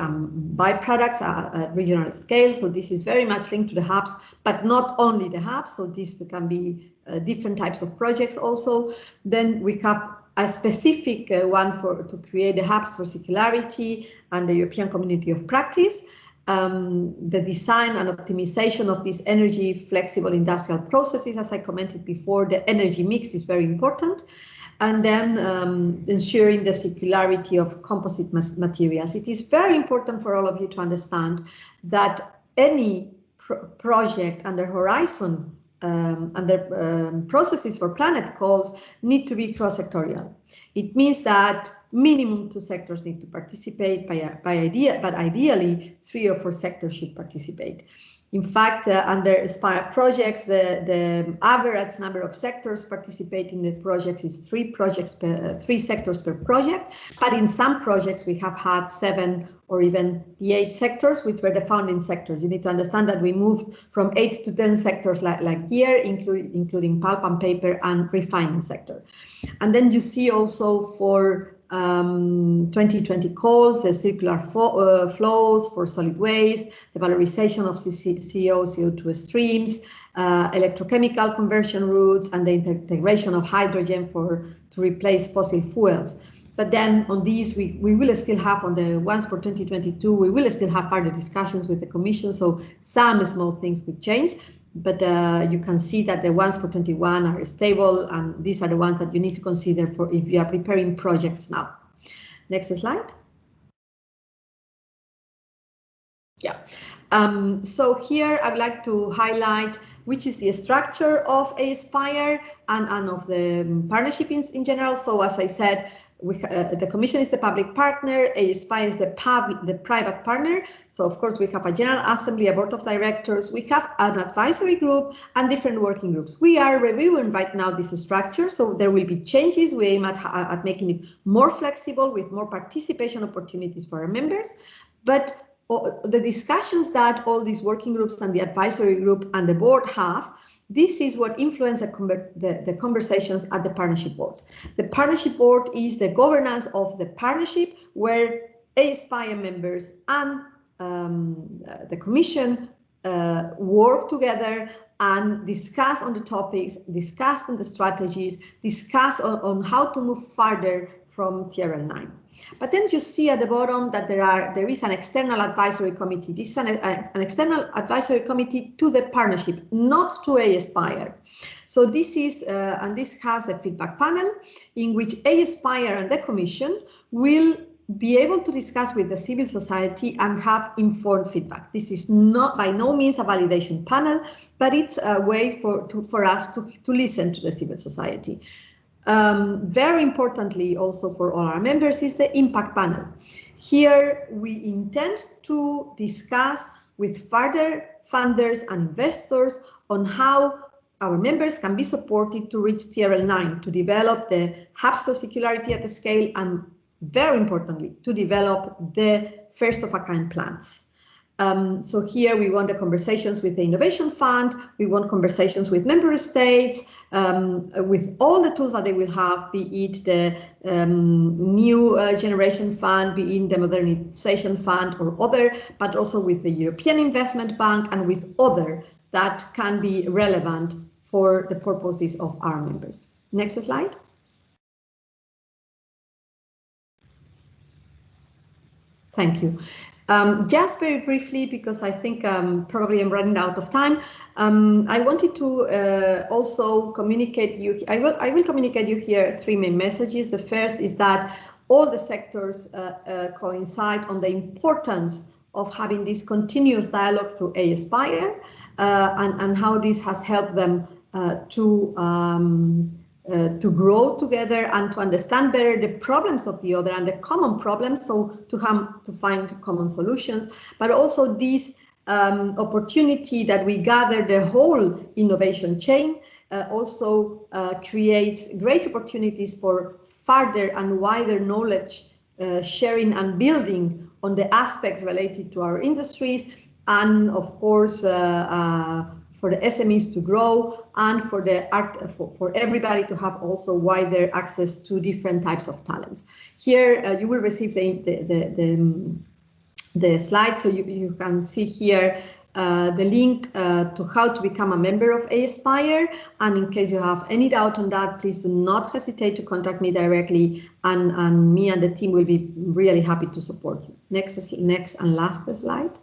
byproducts at regional scale. So this is very much linked to the hubs, but not only the hubs. So this can be different types of projects also. Then we have a specific one to create the hubs for circularity and the European Community of Practice. the design and optimization of these energy flexible industrial processes. As I commented before, the energy mix is very important. And then ensuring the circularity of composite materials. It is very important for all of you to understand that any project under Horizon, under processes for planet calls, need to be cross-sectorial. It means that minimum 2 sectors need to participate, but ideally 3 or 4 sectors should participate. In fact, under Aspire projects, the average number of sectors participating in the projects is 3 sectors per project. But in some projects, we have had 7 or even the 8 sectors, which were the founding sectors. You need to understand that we moved from 8 to 10 sectors like here, including pulp and paper and refining sector. And then you see also for 2020 calls, the circular flows for solid waste, the valorization of CO2 streams, electrochemical conversion routes, and the integration of hydrogen to replace fossil fuels. But then on these, we will still have, on the ones for 2022, we will still have further discussions with the Commission, so some small things could change. But you can see that the ones for 21 are stable, and these are the ones that you need to consider for if you are preparing projects now. Next slide. Yeah. So here I'd like to highlight which is the structure of Aspire and of the partnership in general. So as I said, the Commission is the public partner, Aspire is the private partner. So of course we have a General Assembly, a Board of Directors, we have an advisory group and different working groups. We are reviewing right now this structure, so there will be changes. We aim at making it more flexible with more participation opportunities for our members. But the discussions that all these working groups and the advisory group and the board have, this is what influences the conversations at the partnership board. The partnership board is the governance of the partnership, where Aspire members and the Commission work together and discuss on the topics, discuss on the strategies, discuss on how to move further from TRL 9. But then you see at the bottom that there is an external advisory committee. This is an external advisory committee to the partnership, not to Aspire. So this is, and this has a feedback panel in which Aspire and the Commission will be able to discuss with the civil society and have informed feedback. This is not by no means a validation panel, but it's a way for us to listen to the civil society. Very importantly, also for all our members, is the impact panel. Here we intend to discuss with further funders and investors on how our members can be supported to reach TRL 9, to develop the hubs of circularity at the scale, and very importantly, to develop the first-of-a-kind plants. So here we want the conversations with the Innovation Fund, we want conversations with member states, with all the tools that they will have, be it the New Generation Fund, be it the Modernization Fund or other, but also with the European Investment Bank and with other that can be relevant for the purposes of our members. Next slide. Thank you. Just very briefly, because I think probably I'm running out of time, I wanted to also communicate you. I will communicate you here 3 main messages. The first is that all the sectors coincide on the importance of having this continuous dialogue through Aspire and how this has helped them to grow together and to understand better the problems of the other and the common problems, so to find common solutions, but also this opportunity that we gather the whole innovation chain also creates great opportunities for further and wider knowledge sharing and building on the aspects related to our industries, and of course for the SMEs to grow, and for everybody to have also wider access to different types of talents. Here you will receive the slide, so you can see here the link to how to become a member of Aspire. And in case you have any doubt on that, please do not hesitate to contact me directly, and me and the team will be really happy to support you. Next and last slide.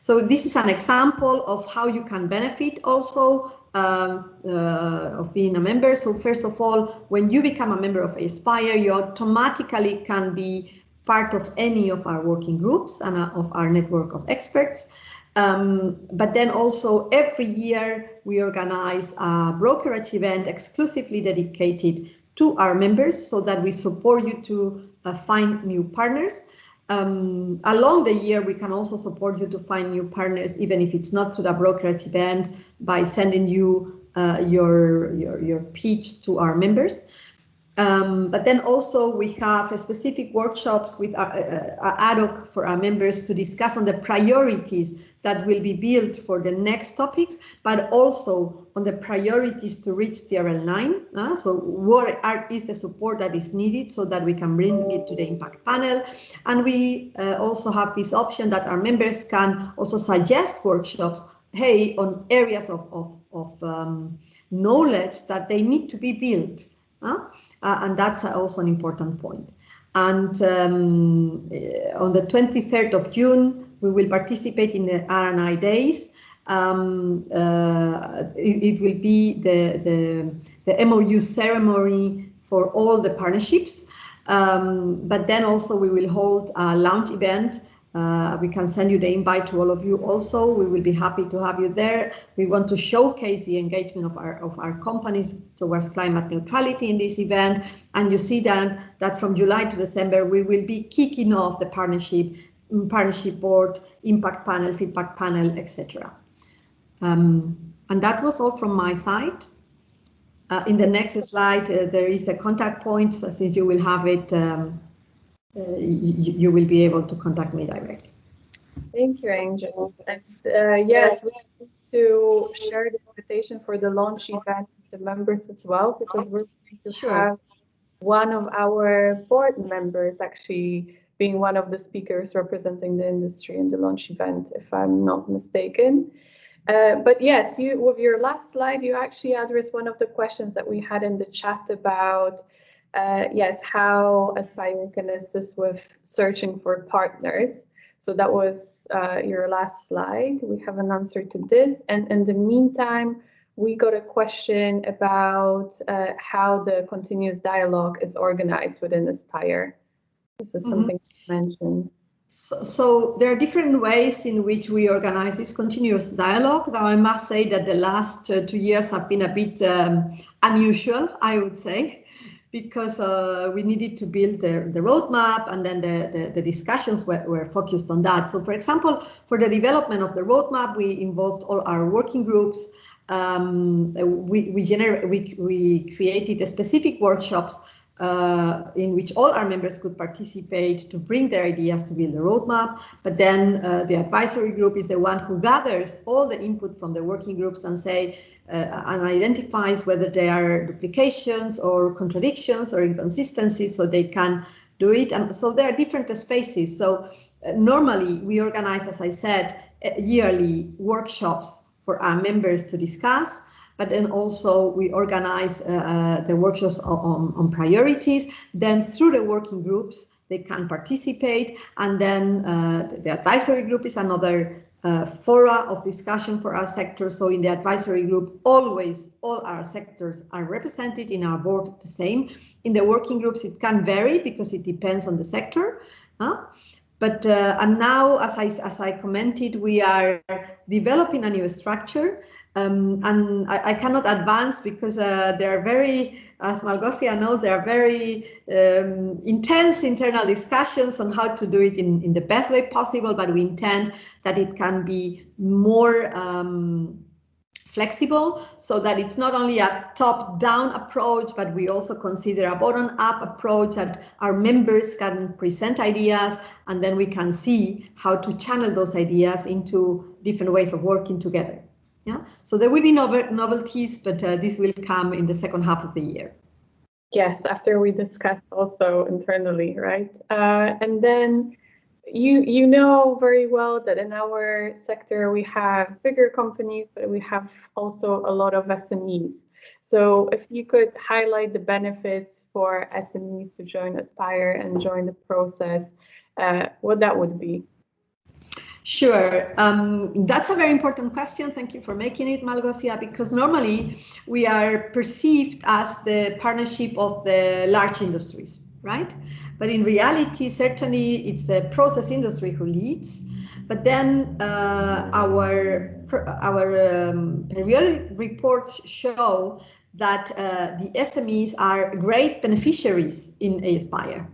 So this is an example of how you can benefit also of being a member. So first of all, when you become a member of Aspire, you automatically can be part of any of our working groups and of our network of experts. But then also every year we organize a brokerage event exclusively dedicated to our members so that we support you to find new partners. Along the year, we can also support you to find new partners, even if it's not through the brokerage event, by sending you your pitch to our members. But then also we have specific workshops with ad hoc for our members to discuss on the priorities that will be built for the next topics, but also on the priorities to reach TRL9. So what is the support that is needed so that we can bring it to the impact panel. And we also have this option that our members can also suggest workshops, hey, on areas of knowledge that they need to be built. And that's also an important point. And on the 23rd of June, we will participate in the R&I days. It will be the MOU ceremony for all the partnerships. But then also we will hold a launch event. We can send you the invite to all of you also. We will be happy to have you there. We want to showcase the engagement of our companies towards climate neutrality in this event. And you see that from July to December, we will be kicking off the partnership board, impact panel, feedback panel, etc. And that was all from my side. In the next slide, there is a contact point. So since you will have it, you will be able to contact me directly. Thank you, Angels. And yes, we need to share the invitation for the launch event with the members as well, because we're going to have one of our board members actually being one of the speakers representing the industry in the launch event, if I'm not mistaken. But yes, with your last slide, you actually addressed one of the questions that we had in the chat about yes, how Aspire can assist with searching for partners. So that was your last slide. We have an answer to this. And in the meantime, we got a question about how the continuous dialogue is organized within Aspire. This is something you mentioned. So there are different ways in which we organize this continuous dialogue. Now, I must say that the last 2 years have been a bit unusual, I would say, because we needed to build the roadmap, and then the discussions were focused on that. So, for example, for the development of the roadmap, we involved all our working groups. We created specific workshops in which all our members could participate to bring their ideas to build the roadmap. But then the advisory group is the one who gathers all the input from the working groups and and identifies whether there are duplications or contradictions or inconsistencies, so they can do it. And so there are different spaces. So normally we organize, as I said, yearly workshops for our members to discuss. But then also we organize the workshops on priorities. Then through the working groups, they can participate. And then the advisory group is another fora of discussion for our sector. So in the advisory group, always all our sectors are represented, in our board the same. In the working groups, it can vary because it depends on the sector. But and now, as I commented, we are developing a new structure. And I cannot advance because there are very, as Malgosia knows, there are very intense internal discussions on how to do it in the best way possible, but we intend that it can be more flexible, so that it's not only a top-down approach, but we also consider a bottom-up approach, that our members can present ideas, and then we can see how to channel those ideas into different ways of working together. Yeah, so there will be novelties, but this will come in the second half of the year. Yes, after we discussed also internally, right? And then you know very well that in our sector we have bigger companies, but we have also a lot of SMEs. So if you could highlight the benefits for SMEs to join Aspire and join the process, what that would be. Sure. That's a very important question. Thank you for making it, Malgosia, because normally we are perceived as the partnership of the large industries, right? But in reality, certainly it's the process industry who leads. But then our periodic reports show that the SMEs are great beneficiaries in Aspire,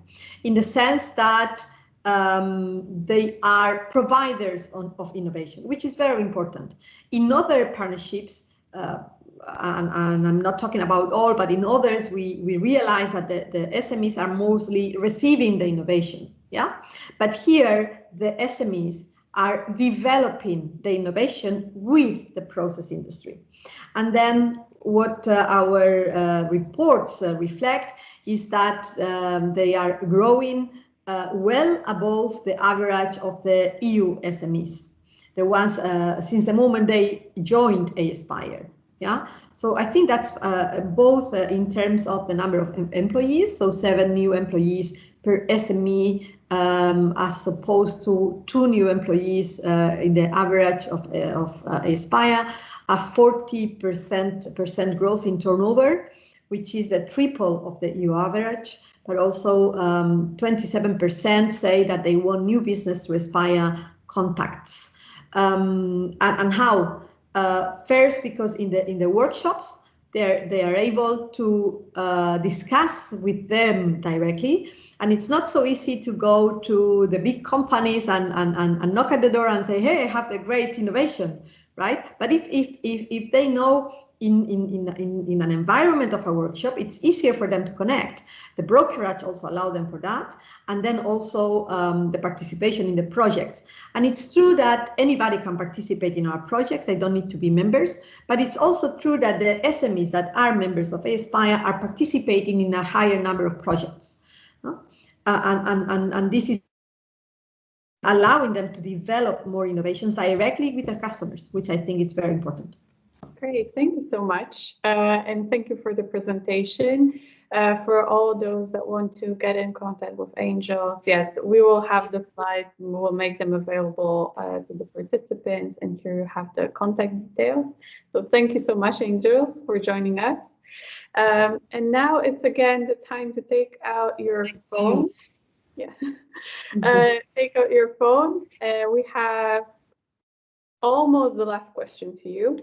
in the sense that they are providers of innovation, which is very important. In other partnerships, and I'm not talking about all, but in others, we realize that the SMEs are mostly receiving the innovation. Yeah, but here the SMEs are developing the innovation with the process industry. And then what our reports reflect is that they are growing well above the average of the EU SMEs, the ones since the moment they joined Aspire. Yeah, so I think that's both in terms of the number of employees, so 7 new employees per SME, as opposed to 2 new employees in the average of Aspire, a 40% growth in turnover, which is the triple of the EU average. But also 27% say that they want new business to Aspire contacts. And how? First, because in the workshops, they are able to discuss with them directly. And it's not so easy to go to the big companies and knock at the door and say, hey, I have the great innovation, right? But if they know in an environment of a workshop, it's easier for them to connect. The brokerage also allow them for that, and then also the participation in the projects. And it's true that anybody can participate in our projects. They don't need to be members, but it's also true that the SMEs that are members of Aspire are participating in a higher number of projects. And this is allowing them to develop more innovations directly with their customers, which I think is very important. Great, thank you so much. And thank you for the presentation. For all those that want to get in contact with Angels, yes, we will have the slides and we will make them available to the participants, and here you have the contact details. So thank you so much, Angels, for joining us. And now it's again the time to take out your phone. Yeah, take out your phone. We have almost the last question to you.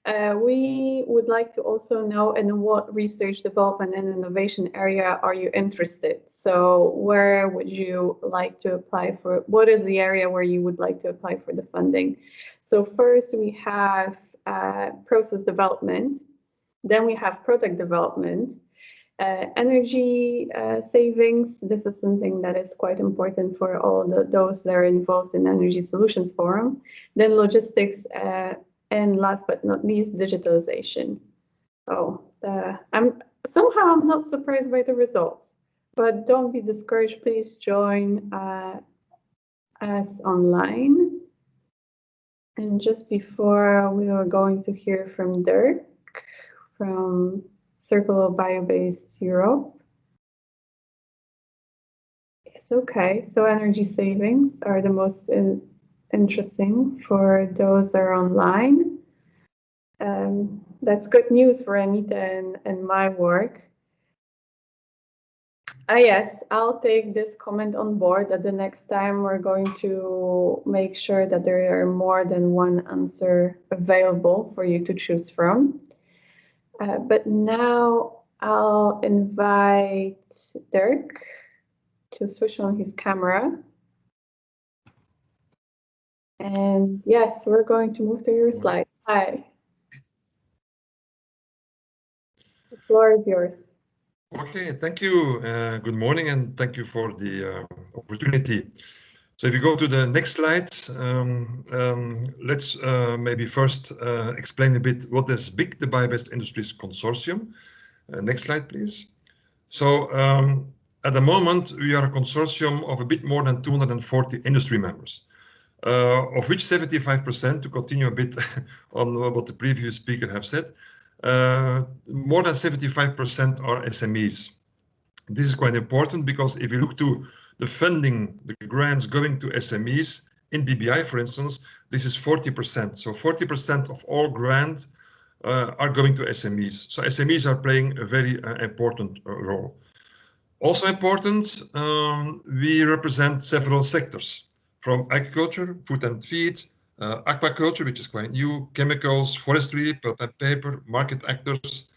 We would like to also know in what research, development, and innovation area are you interested? So where would you like to apply for? What is the area where you would like to apply for the funding? So first we have process development, then we have product development, energy savings. This is something that is quite important for all those that are involved in Energy Solutions Forum. Then logistics, and last but not least, digitalization. Oh, I'm not surprised by the results, but don't be discouraged. Please join us online. And just before, we are going to hear from Dirk from Circle of Bio-Based Europe. Yes, okay. So energy savings are the most interesting for those that are online. That's good news for Anita and my work. Yes, I'll take this comment on board that the next time we're going to make sure that there are more than one answer available for you to choose from. But now I'll invite Dirk to switch on his camera. And yes, we're going to move to your slide. Hi. The floor is yours. Okay, thank you. Good morning, and thank you for the opportunity. So if you go to the next slide, let's maybe first explain a bit what is BIC, the Bio-Based Industries Consortium. Next slide, please. So at the moment, we are a consortium of a bit more than 240 industry members, of which 75%, to continue a bit on what the previous speaker have said, more than 75% are SMEs. This is quite important because if you look to the funding, the grants going to SMEs, in BBI, for instance, this is 40%. So 40% of all grants are going to SMEs. So SMEs are playing a very important role. Also important, we represent several sectors, from agriculture, food and feed, aquaculture, which is quite new, chemicals, forestry, pulp and paper, market actors,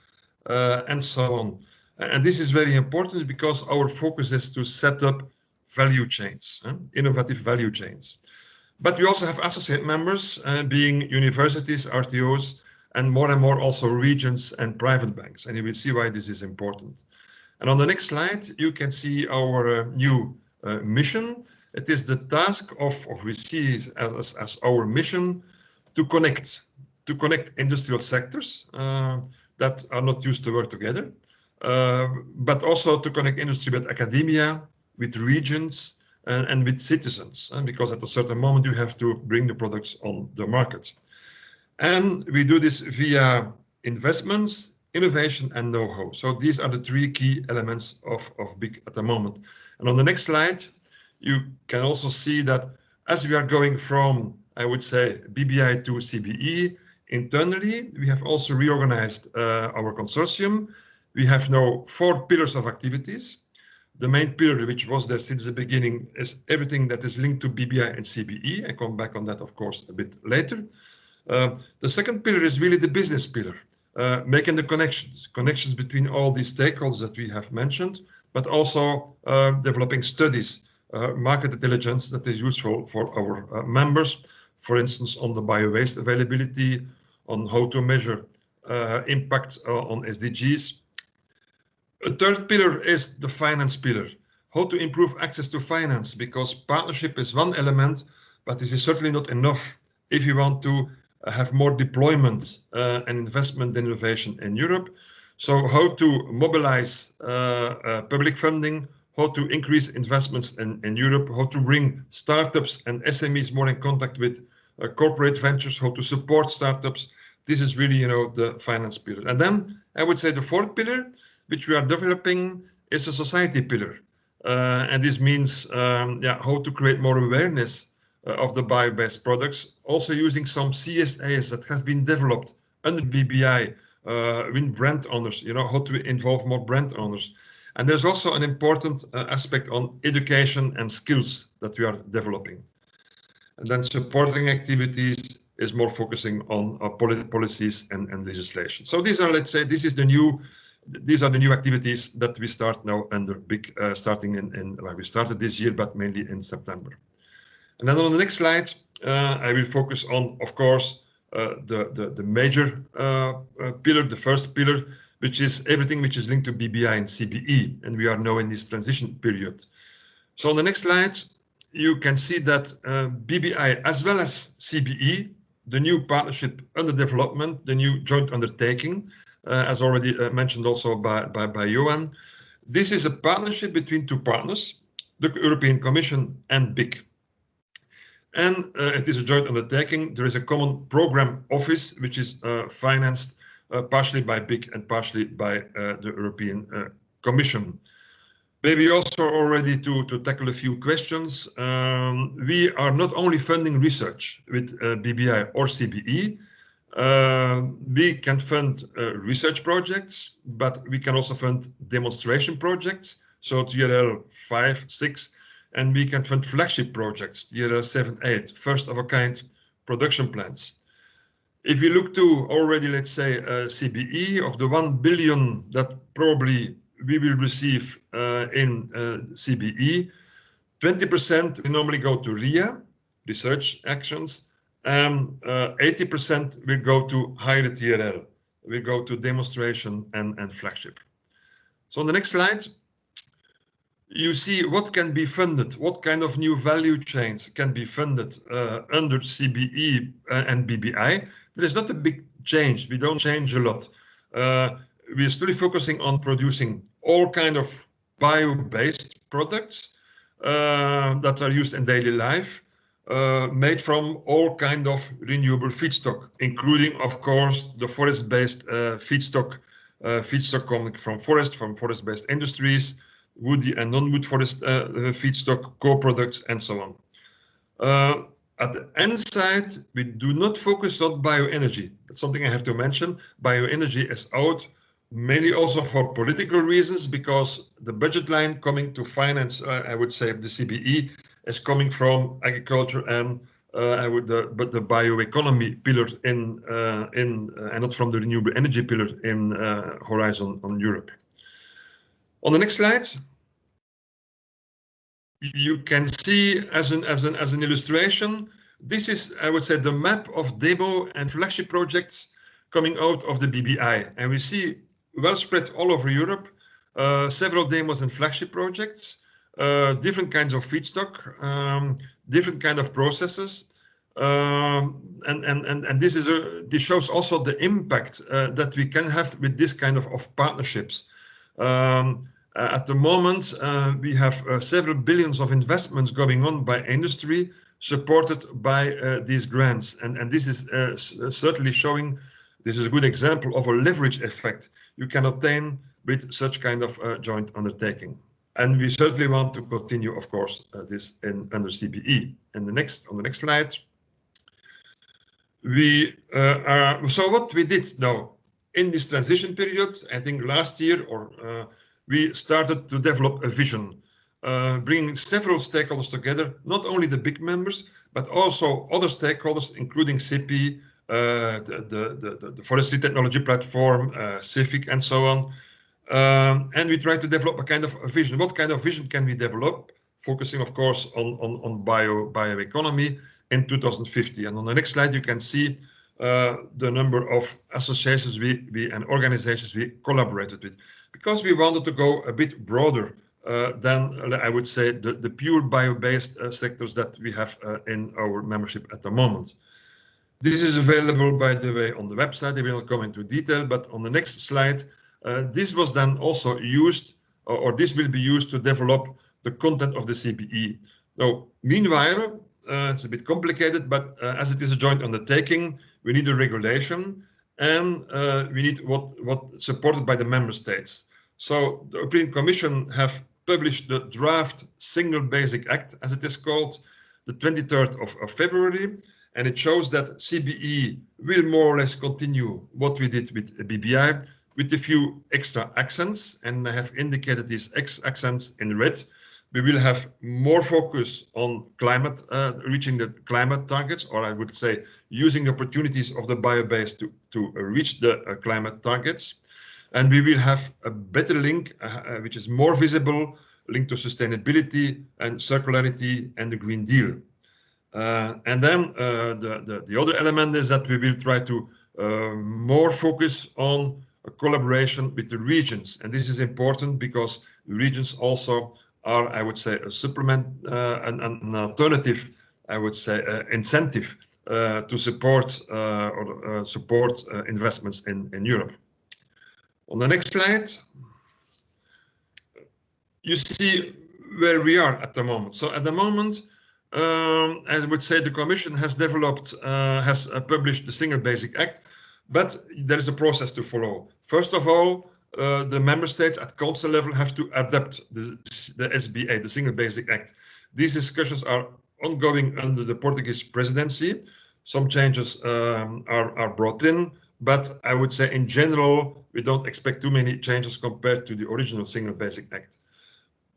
and so on. And this is very important because our focus is to set up value chains, innovative value chains. But we also have associate members, being universities, RTOs, and more also regions and private banks. And you will see why this is important. And on the next slide, you can see our new mission. It is the task of we see as our mission to connect industrial sectors that are not used to work together, but also to connect industry with academia, with regions, and with citizens, because at a certain moment you have to bring the products on the market. And we do this via investments, innovation, and know-how. So these are the three key elements of BIC at the moment. And on the next slide, you can also see that as we are going from, I would say, BBI to CBE, internally, we have also reorganized our consortium. We have now 4 pillars of activities. The main pillar, which was there since the beginning, is everything that is linked to BBI and CBE. I come back on that, of course, a bit later. The second pillar is really the business pillar, making the connections between all these stakeholders that we have mentioned, but also developing studies, market intelligence that is useful for our members, for instance, on the bio-waste availability, on how to measure impact on SDGs. A third pillar is the finance pillar, how to improve access to finance, because partnership is one element, but this is certainly not enough if you want to have more deployment and investment in innovation in Europe. So how to mobilize public funding, how to increase investments in Europe, how to bring startups and SMEs more in contact with corporate ventures, how to support startups. This is really, the finance pillar. And then I would say the fourth pillar, which we are developing, is a society pillar. And this means how to create more awareness of the bio-based products, also using some CSAs that have been developed under BBI with brand owners, how to involve more brand owners. And there's also an important aspect on education and skills that we are developing. And then supporting activities is more focusing on policies and legislation. So these are, let's say, these are the new activities that we start now under BIC, starting we started this year, but mainly in September. And then on the next slide, I will focus on, of course, the major pillar, the first pillar, which is everything which is linked to BBI and CBE, and we are now in this transition period. So on the next slide, you can see that BBI as well as CBE, the new partnership under development, the new joint undertaking, as already mentioned also by Johan. This is a partnership between two partners, the European Commission and BIC. And it is a joint undertaking. There is a common program office, which is financed partially by BIC and partially by the European Commission. Maybe also already to tackle a few questions. We are not only funding research with BBI or CBE. We can fund research projects, but we can also fund demonstration projects, so TRL 5, 6, and we can fund flagship projects, TRL 7, 8, first of a kind production plants. If you look to already, let's say, CBE, of the 1 billion that probably we will receive in CBE, 20% we normally go to RIA, research actions, and 80% will go to higher TRL, will go to demonstration and flagship. So on the next slide, you see what can be funded, what kind of new value chains can be funded under CBE and BBI. There is not a big change. We don't change a lot. We are still focusing on producing all kind of bio-based products that are used in daily life, made from all kind of renewable feedstock, including, of course, the forest-based feedstock coming from forest-based industries, woody and non-wood forest feedstock, co-products, and so on. At the end side, we do not focus on bioenergy. That's something I have to mention. Bioenergy is out mainly also for political reasons, because the budget line coming to finance, I would say, the CBE is coming from agriculture and but the bioeconomy pillar and not from the renewable energy pillar in Horizon on Europe. On the next slide, you can see as an illustration, this is, I would say, the map of demo and flagship projects coming out of the BBI, and we see well spread all over Europe, several demos and flagship projects, different kinds of feedstock, different kind of processes, and this shows also the impact that we can have with this kind of partnerships. At the moment, we have several billions of investments going on by industry, supported by these grants, and this is certainly showing. This is a good example of a leverage effect you can obtain with such kind of joint undertaking. And we certainly want to continue, of course, this under CBE. And on the next slide, so what we did now in this transition period, I think last year, we started to develop a vision, bringing several stakeholders together, not only the big members, but also other stakeholders, including CP, the Forestry Technology Platform, CIFIC, and so on. And we try to develop a kind of a vision. What kind of vision can we develop? Focusing, of course, on bioeconomy in 2050. And on the next slide, you can see the number of associations and organizations we collaborated with, because we wanted to go a bit broader than, I would say, the pure bio-based sectors that we have in our membership at the moment. This is available, by the way, on the website. I will not go into detail, but on the next slide, this was then also used, or this will be used to develop the content of the CBE. Now, meanwhile, it's a bit complicated, but as it is a joint undertaking, we need a regulation, and we need what supported by the member states. So the European Commission have published the draft Single Basic Act, as it is called, the 23rd of February. And it shows that CBE will more or less continue what we did with BBI, with a few extra accents, and I have indicated these accents in red. We will have more focus on climate, reaching the climate targets, or I would say using opportunities of the bio-base to reach the climate targets. And we will have a better link, which is more visible, linked to sustainability and circularity and the Green Deal. And then the other element is that we will try to more focus on a collaboration with the regions. And this is important because regions also are, I would say, a supplement, an alternative, I would say, incentive to support support investments in Europe. On the next slide, you see where we are at the moment. So at the moment, as I would say, the Commission has developed, has published the Single Basic Act, but there is a process to follow. First of all, the member states at council level have to adapt the SBA, the Single Basic Act. These discussions are ongoing under the Portuguese presidency. Some changes are brought in, but I would say in general, we don't expect too many changes compared to the original Single Basic Act.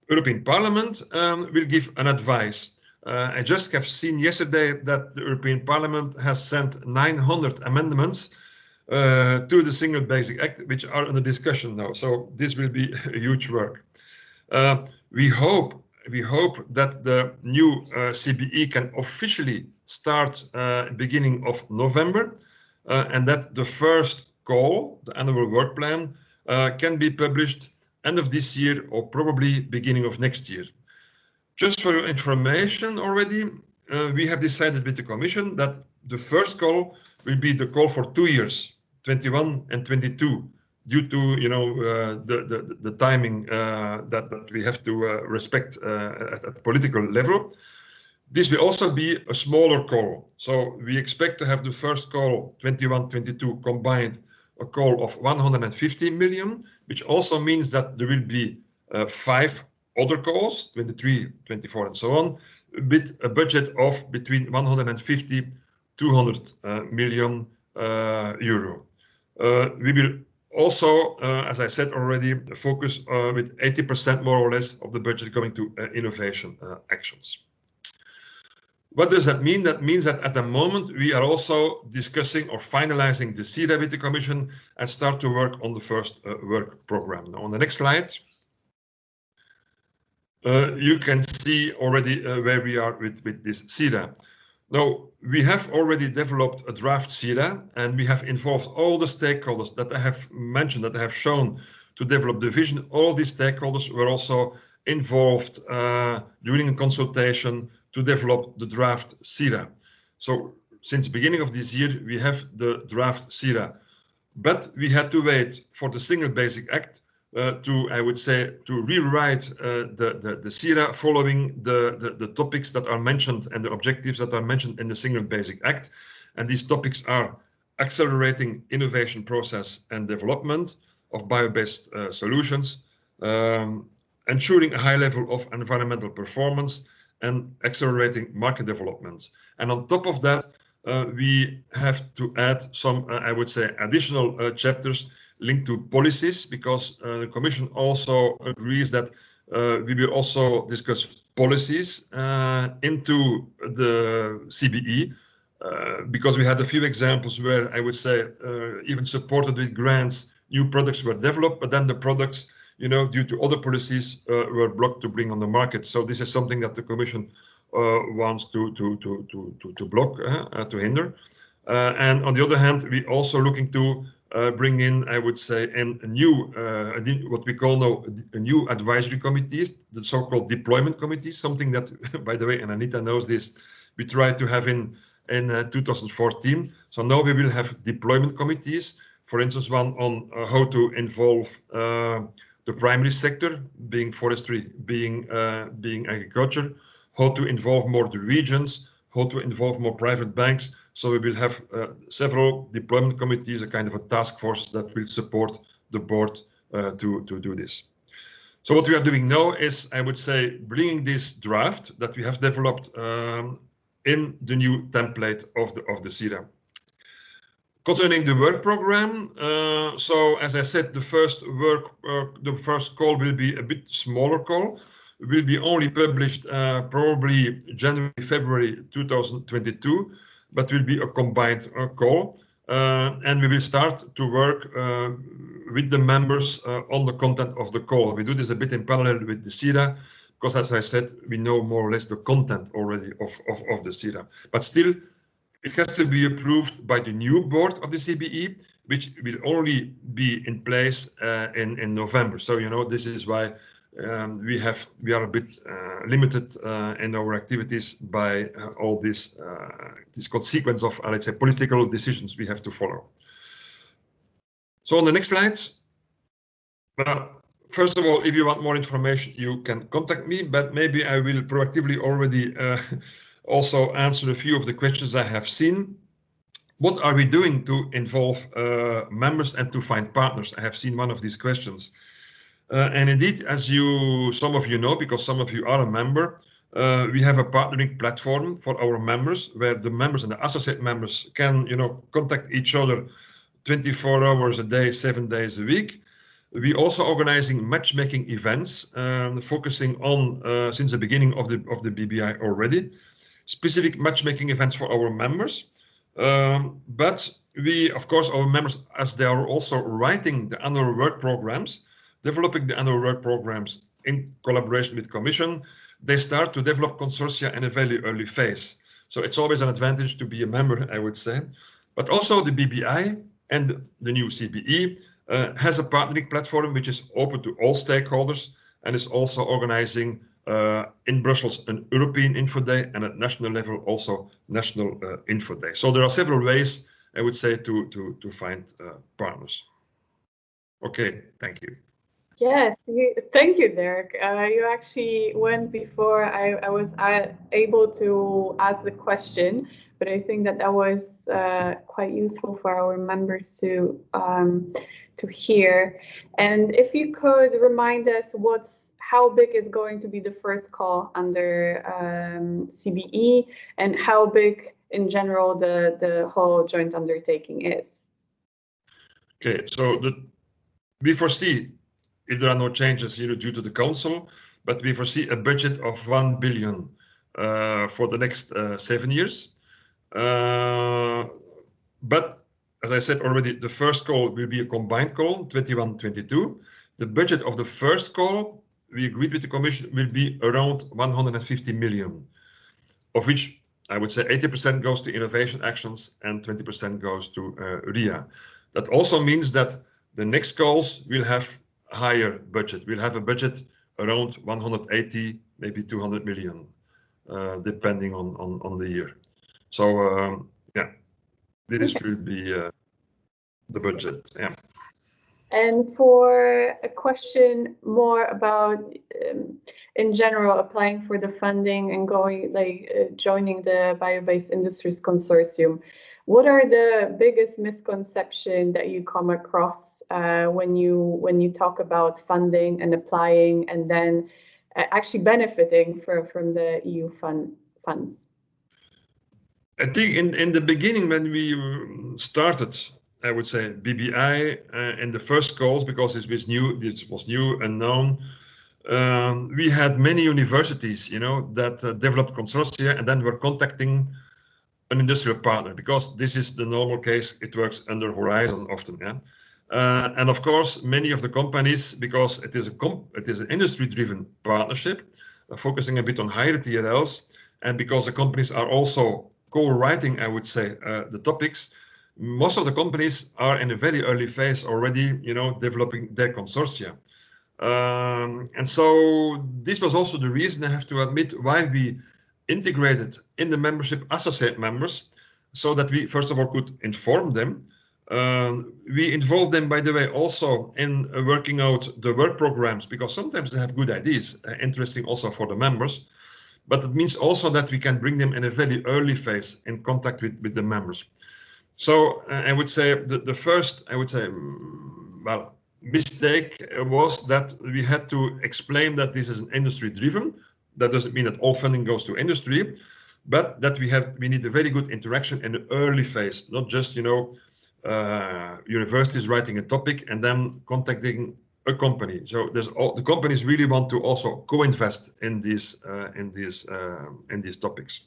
European Parliament will give an advice. I just have seen yesterday that the European Parliament has sent 900 amendments to the Single Basic Act, which are under discussion now. So this will be a huge work. We hope that the new CBE can officially start beginning of November, and that the first call, the annual work plan, can be published end of this year or probably beginning of next year. Just for your information already, we have decided with the Commission that the first call will be the call for 2 years, 21 and 22, due to the timing that we have to respect at political level. This will also be a smaller call. So we expect to have the first call 21-22 combined a call of 150 million, which also means that there will be 5 other calls, 23, 24, and so on, with a budget of between 150 200 million euro. We will also, as I said already, focus with 80% more or less of the budget going to innovation actions. What does that mean? That means that at the moment we are also discussing or finalizing the CEDA with the Commission and start to work on the first work program. Now on the next slide, you can see already where we are with this CEDA. Now, we have already developed a draft CEDA and we have involved all the stakeholders that I have mentioned, that I have shown to develop the vision. All these stakeholders were also involved during a consultation to develop the draft CEDA. So since the beginning of this year, we have the draft CEDA, but we had to wait for the Single Basic Act to, I would say, to rewrite the CEDA following the topics that are mentioned and the objectives that are mentioned in the Single Basic Act. And these topics are accelerating innovation process and development of bio-based solutions, ensuring a high level of environmental performance, and accelerating market development. And on top of that, we have to add some, I would say, additional chapters linked to policies, because the Commission also agrees that we will also discuss policies into the CBE, because we had a few examples where I would say even supported with grants, new products were developed, but then the products, you know, due to other policies were blocked to bring on the market. So this is something that the Commission wants to block, to hinder. And on the other hand, we also looking to bring in, I would say, a new, what we call now a new advisory committees, the so-called deployment committees, something that, by the way, and Anita knows this, we tried to have in 2014. So now we will have deployment committees, for instance, one on how to involve the primary sector, being forestry, being agriculture, how to involve more the regions, how to involve more private banks. So we will have several deployment committees, a kind of a task force that will support the board to do this. So what we are doing now is, I would say, bringing this draft that we have developed in the new template of the CEDA. Concerning the work program, so as I said, the first call will be a bit smaller call. It will be only published probably January, February 2022, but will be a combined call. And we will start to work with the members on the content of the call. We do this a bit in parallel with the CEDA, because as I said, we know more or less the content already of the CEDA. But still, it has to be approved by the new board of the CBE, which will only be in place in November. So, you know, this is why we are a bit limited in our activities by all this consequence of, let's say, political decisions we have to follow. So on the next slides, first of all, if you want more information, you can contact me, but maybe I will proactively already also answer a few of the questions I have seen. What are we doing to involve members and to find partners? I have seen one of these questions. And indeed, as some of you know, because some of you are a member, we have a partnering platform for our members, where the members and the associate members can, you know, contact each other 24 hours a day, 7 days a week. We also organizing matchmaking events, focusing on since the beginning of the BBI already, specific matchmaking events for our members. But we, of course, our members, as they are also writing the annual work programs, developing the annual work programs in collaboration with Commission, they start to develop consortia in a very early phase. So it's always an advantage to be a member, I would say. But also the BBI and the new CBE has a partnering platform which is open to all stakeholders and is also organizing in Brussels an European Info Day, and at national level also National Info Day. So there are several ways, I would say, to find partners. Okay, thank you. Yes, thank you, Dirk. You actually went before I was able to ask the question, but I think that was quite useful for our members to hear. And if you could remind us what's how big is going to be the first call under CBE, and how big in general the whole joint undertaking is? Okay, so we foresee, if there are no changes due to the council, but we foresee a budget of 1 billion for the next 7 years. But as I said already, the first call will be a combined call, 21-22. The budget of the first call, we agreed with the Commission, will be around 150 million, of which I would say 80% goes to innovation actions and 20% goes to RIA. That also means that the next calls will have a higher budget. We'll have a budget around 180, maybe 200 million, depending on the year. So yeah, this will be the budget. Yeah. And for a question more about, in general, applying for the funding and going joining the Bio-Based Industries Consortium, what are the biggest misconceptions that you come across when you talk about funding and applying and then actually benefiting from the EU funds? I think in the beginning when we started, I would say BBI in the first calls, because this was new, unknown. We had many universities, that developed consortia and then were contacting an industrial partner, because this is the normal case. It works under Horizon often, yeah. And of course, many of the companies, because it is an industry-driven partnership, focusing a bit on higher TRLs, and because the companies are also co-writing, I would say, the topics. Most of the companies are in a very early phase already, developing their consortia. And so this was also the reason, I have to admit, why we integrated in the membership associate members, so that we first of all could inform them. We involved them, by the way, also in working out the work programs, because sometimes they have good ideas, interesting also for the members. But it means also that we can bring them in a very early phase in contact with the members. So I would say the first, mistake was that we had to explain that this is an industry driven. That doesn't mean that all funding goes to industry, but that we need a very good interaction in the early phase, not just universities writing a topic and then contacting a company. So the companies really want to also co-invest in these topics.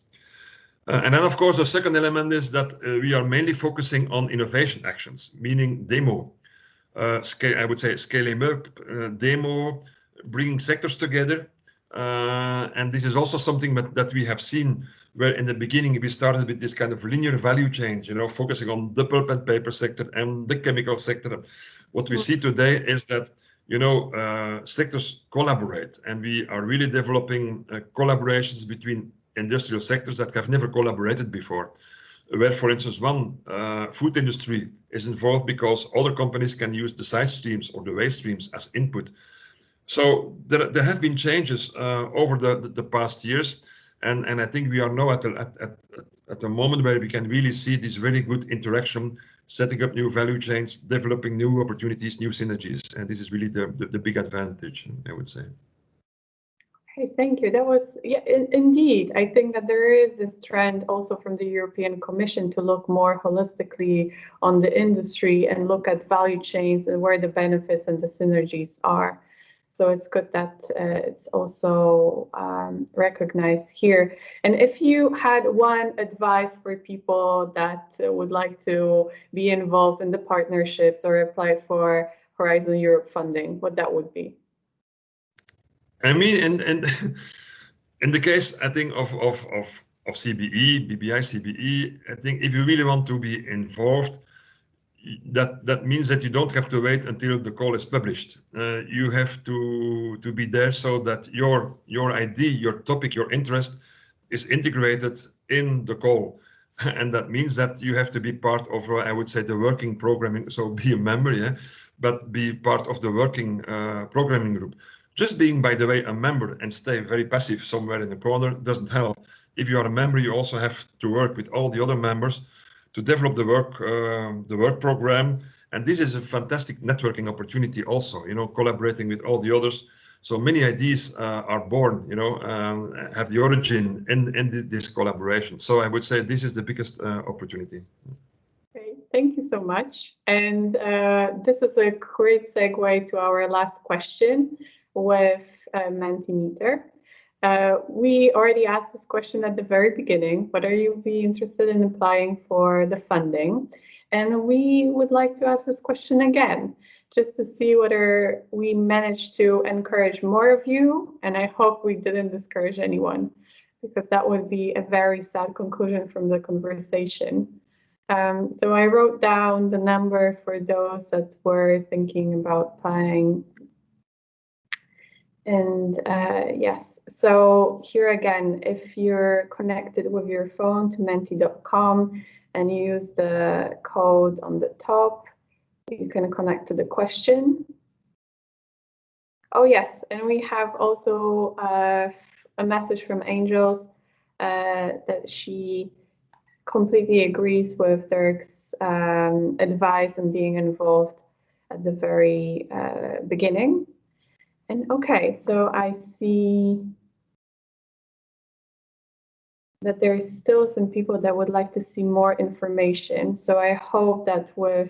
And then, of course, the second element is that we are mainly focusing on innovation actions, meaning demo. I would say scaling up, demo, bringing sectors together. And this is also something that we have seen, where in the beginning we started with this kind of linear value chain, focusing on the pulp and paper sector and the chemical sector. What we see today is that sectors collaborate, and we are really developing collaborations between industrial sectors that have never collaborated before, where, for instance, one food industry is involved because other companies can use the side streams or the waste streams as input. So there have been changes over the past years, and I think we are now at a moment where we can really see this very good interaction, setting up new value chains, developing new opportunities, new synergies, and this is really the big advantage, I would say. Okay, thank you. That was, yeah, indeed. I think that there is this trend also from the European Commission to look more holistically on the industry and look at value chains and where the benefits and the synergies are. So it's good that it's also recognized here. And if you had one advice for people that would like to be involved in the partnerships or apply for Horizon Europe funding, what that would be? I mean, in the case, I think of CBE, BBI, CBE, I think if you really want to be involved, that means that you don't have to wait until the call is published. You have to be there so that your idea, your topic, your interest is integrated in the call. And that means that you have to be part of, I would say, the working programming. So be a member, yeah, but be part of the working programming group. Just being, by the way, a member and stay very passive somewhere in the corner doesn't help. If you are a member, you also have to work with all the other members to develop the work program. And this is a fantastic networking opportunity also, collaborating with all the others So many ideas are born, have the origin in this collaboration. So I would say this is the biggest opportunity. Okay, thank you so much. And this is a great segue to our last question with Mentimeter. We already asked this question at the very beginning, whether you'd be interested in applying for the funding. And we would like to ask this question again, just to see whether we managed to encourage more of you. And I hope we didn't discourage anyone, because that would be a very sad conclusion from the conversation. So I wrote down the number for those that were thinking about planning. And yes, so here again, if you're connected with your phone to menti.com and you use the code on the top, you can connect to the question. Oh yes, and we have also a message from Angels that she completely agrees with Dirk's advice on being involved at the very beginning. And okay, so I see that there is still some people that would like to see more information. So I hope that we're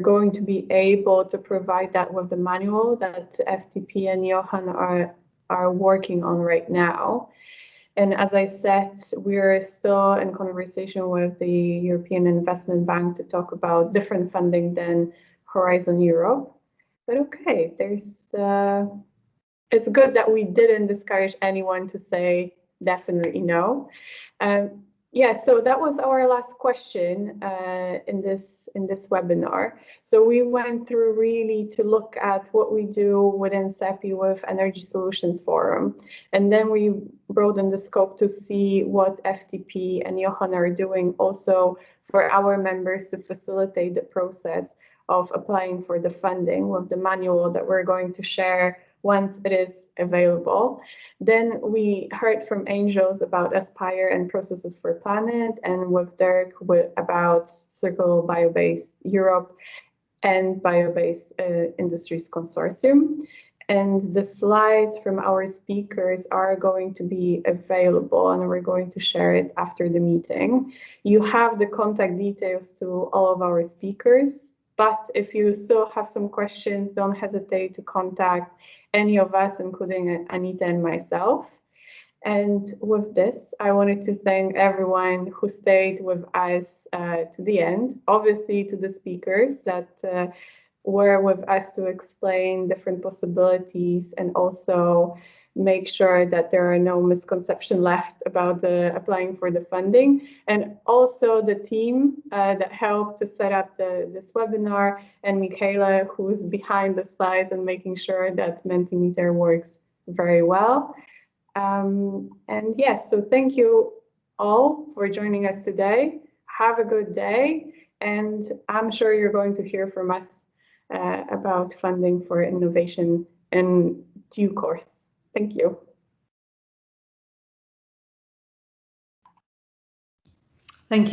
going to be able to provide that with the manual that FTP and Johan are working on right now. And as I said, we're still in conversation with the European Investment Bank to talk about different funding than Horizon Europe. But okay, it's good that we didn't discourage anyone to say definitely no. Yeah, so that was our last question in this webinar. So we went through really to look at what we do within CEPI with Energy Solutions Forum. And then we broadened the scope to see what FTP and Johan are doing also for our members to facilitate the process of applying for the funding with the manual that we're going to share once it is available. Then we heard from Angels about Aspire and Processes for Planet, and with Dirk about Circle Bio-Based Europe and Bio-Based Industries Consortium. And the slides from our speakers are going to be available, and we're going to share it after the meeting. You have the contact details to all of our speakers, but if you still have some questions, don't hesitate to contact any of us, including Anita and myself. And with this, I wanted to thank everyone who stayed with us to the end, obviously to the speakers that were with us to explain different possibilities and also make sure that there are no misconceptions left about applying for the funding, and also the team that helped to set up this webinar, and Michaela, who's behind the slides and making sure that Mentimeter works very well. And yes, so thank you all for joining us today. Have a good day, and I'm sure you're going to hear from us about funding for innovation in due course. Thank you.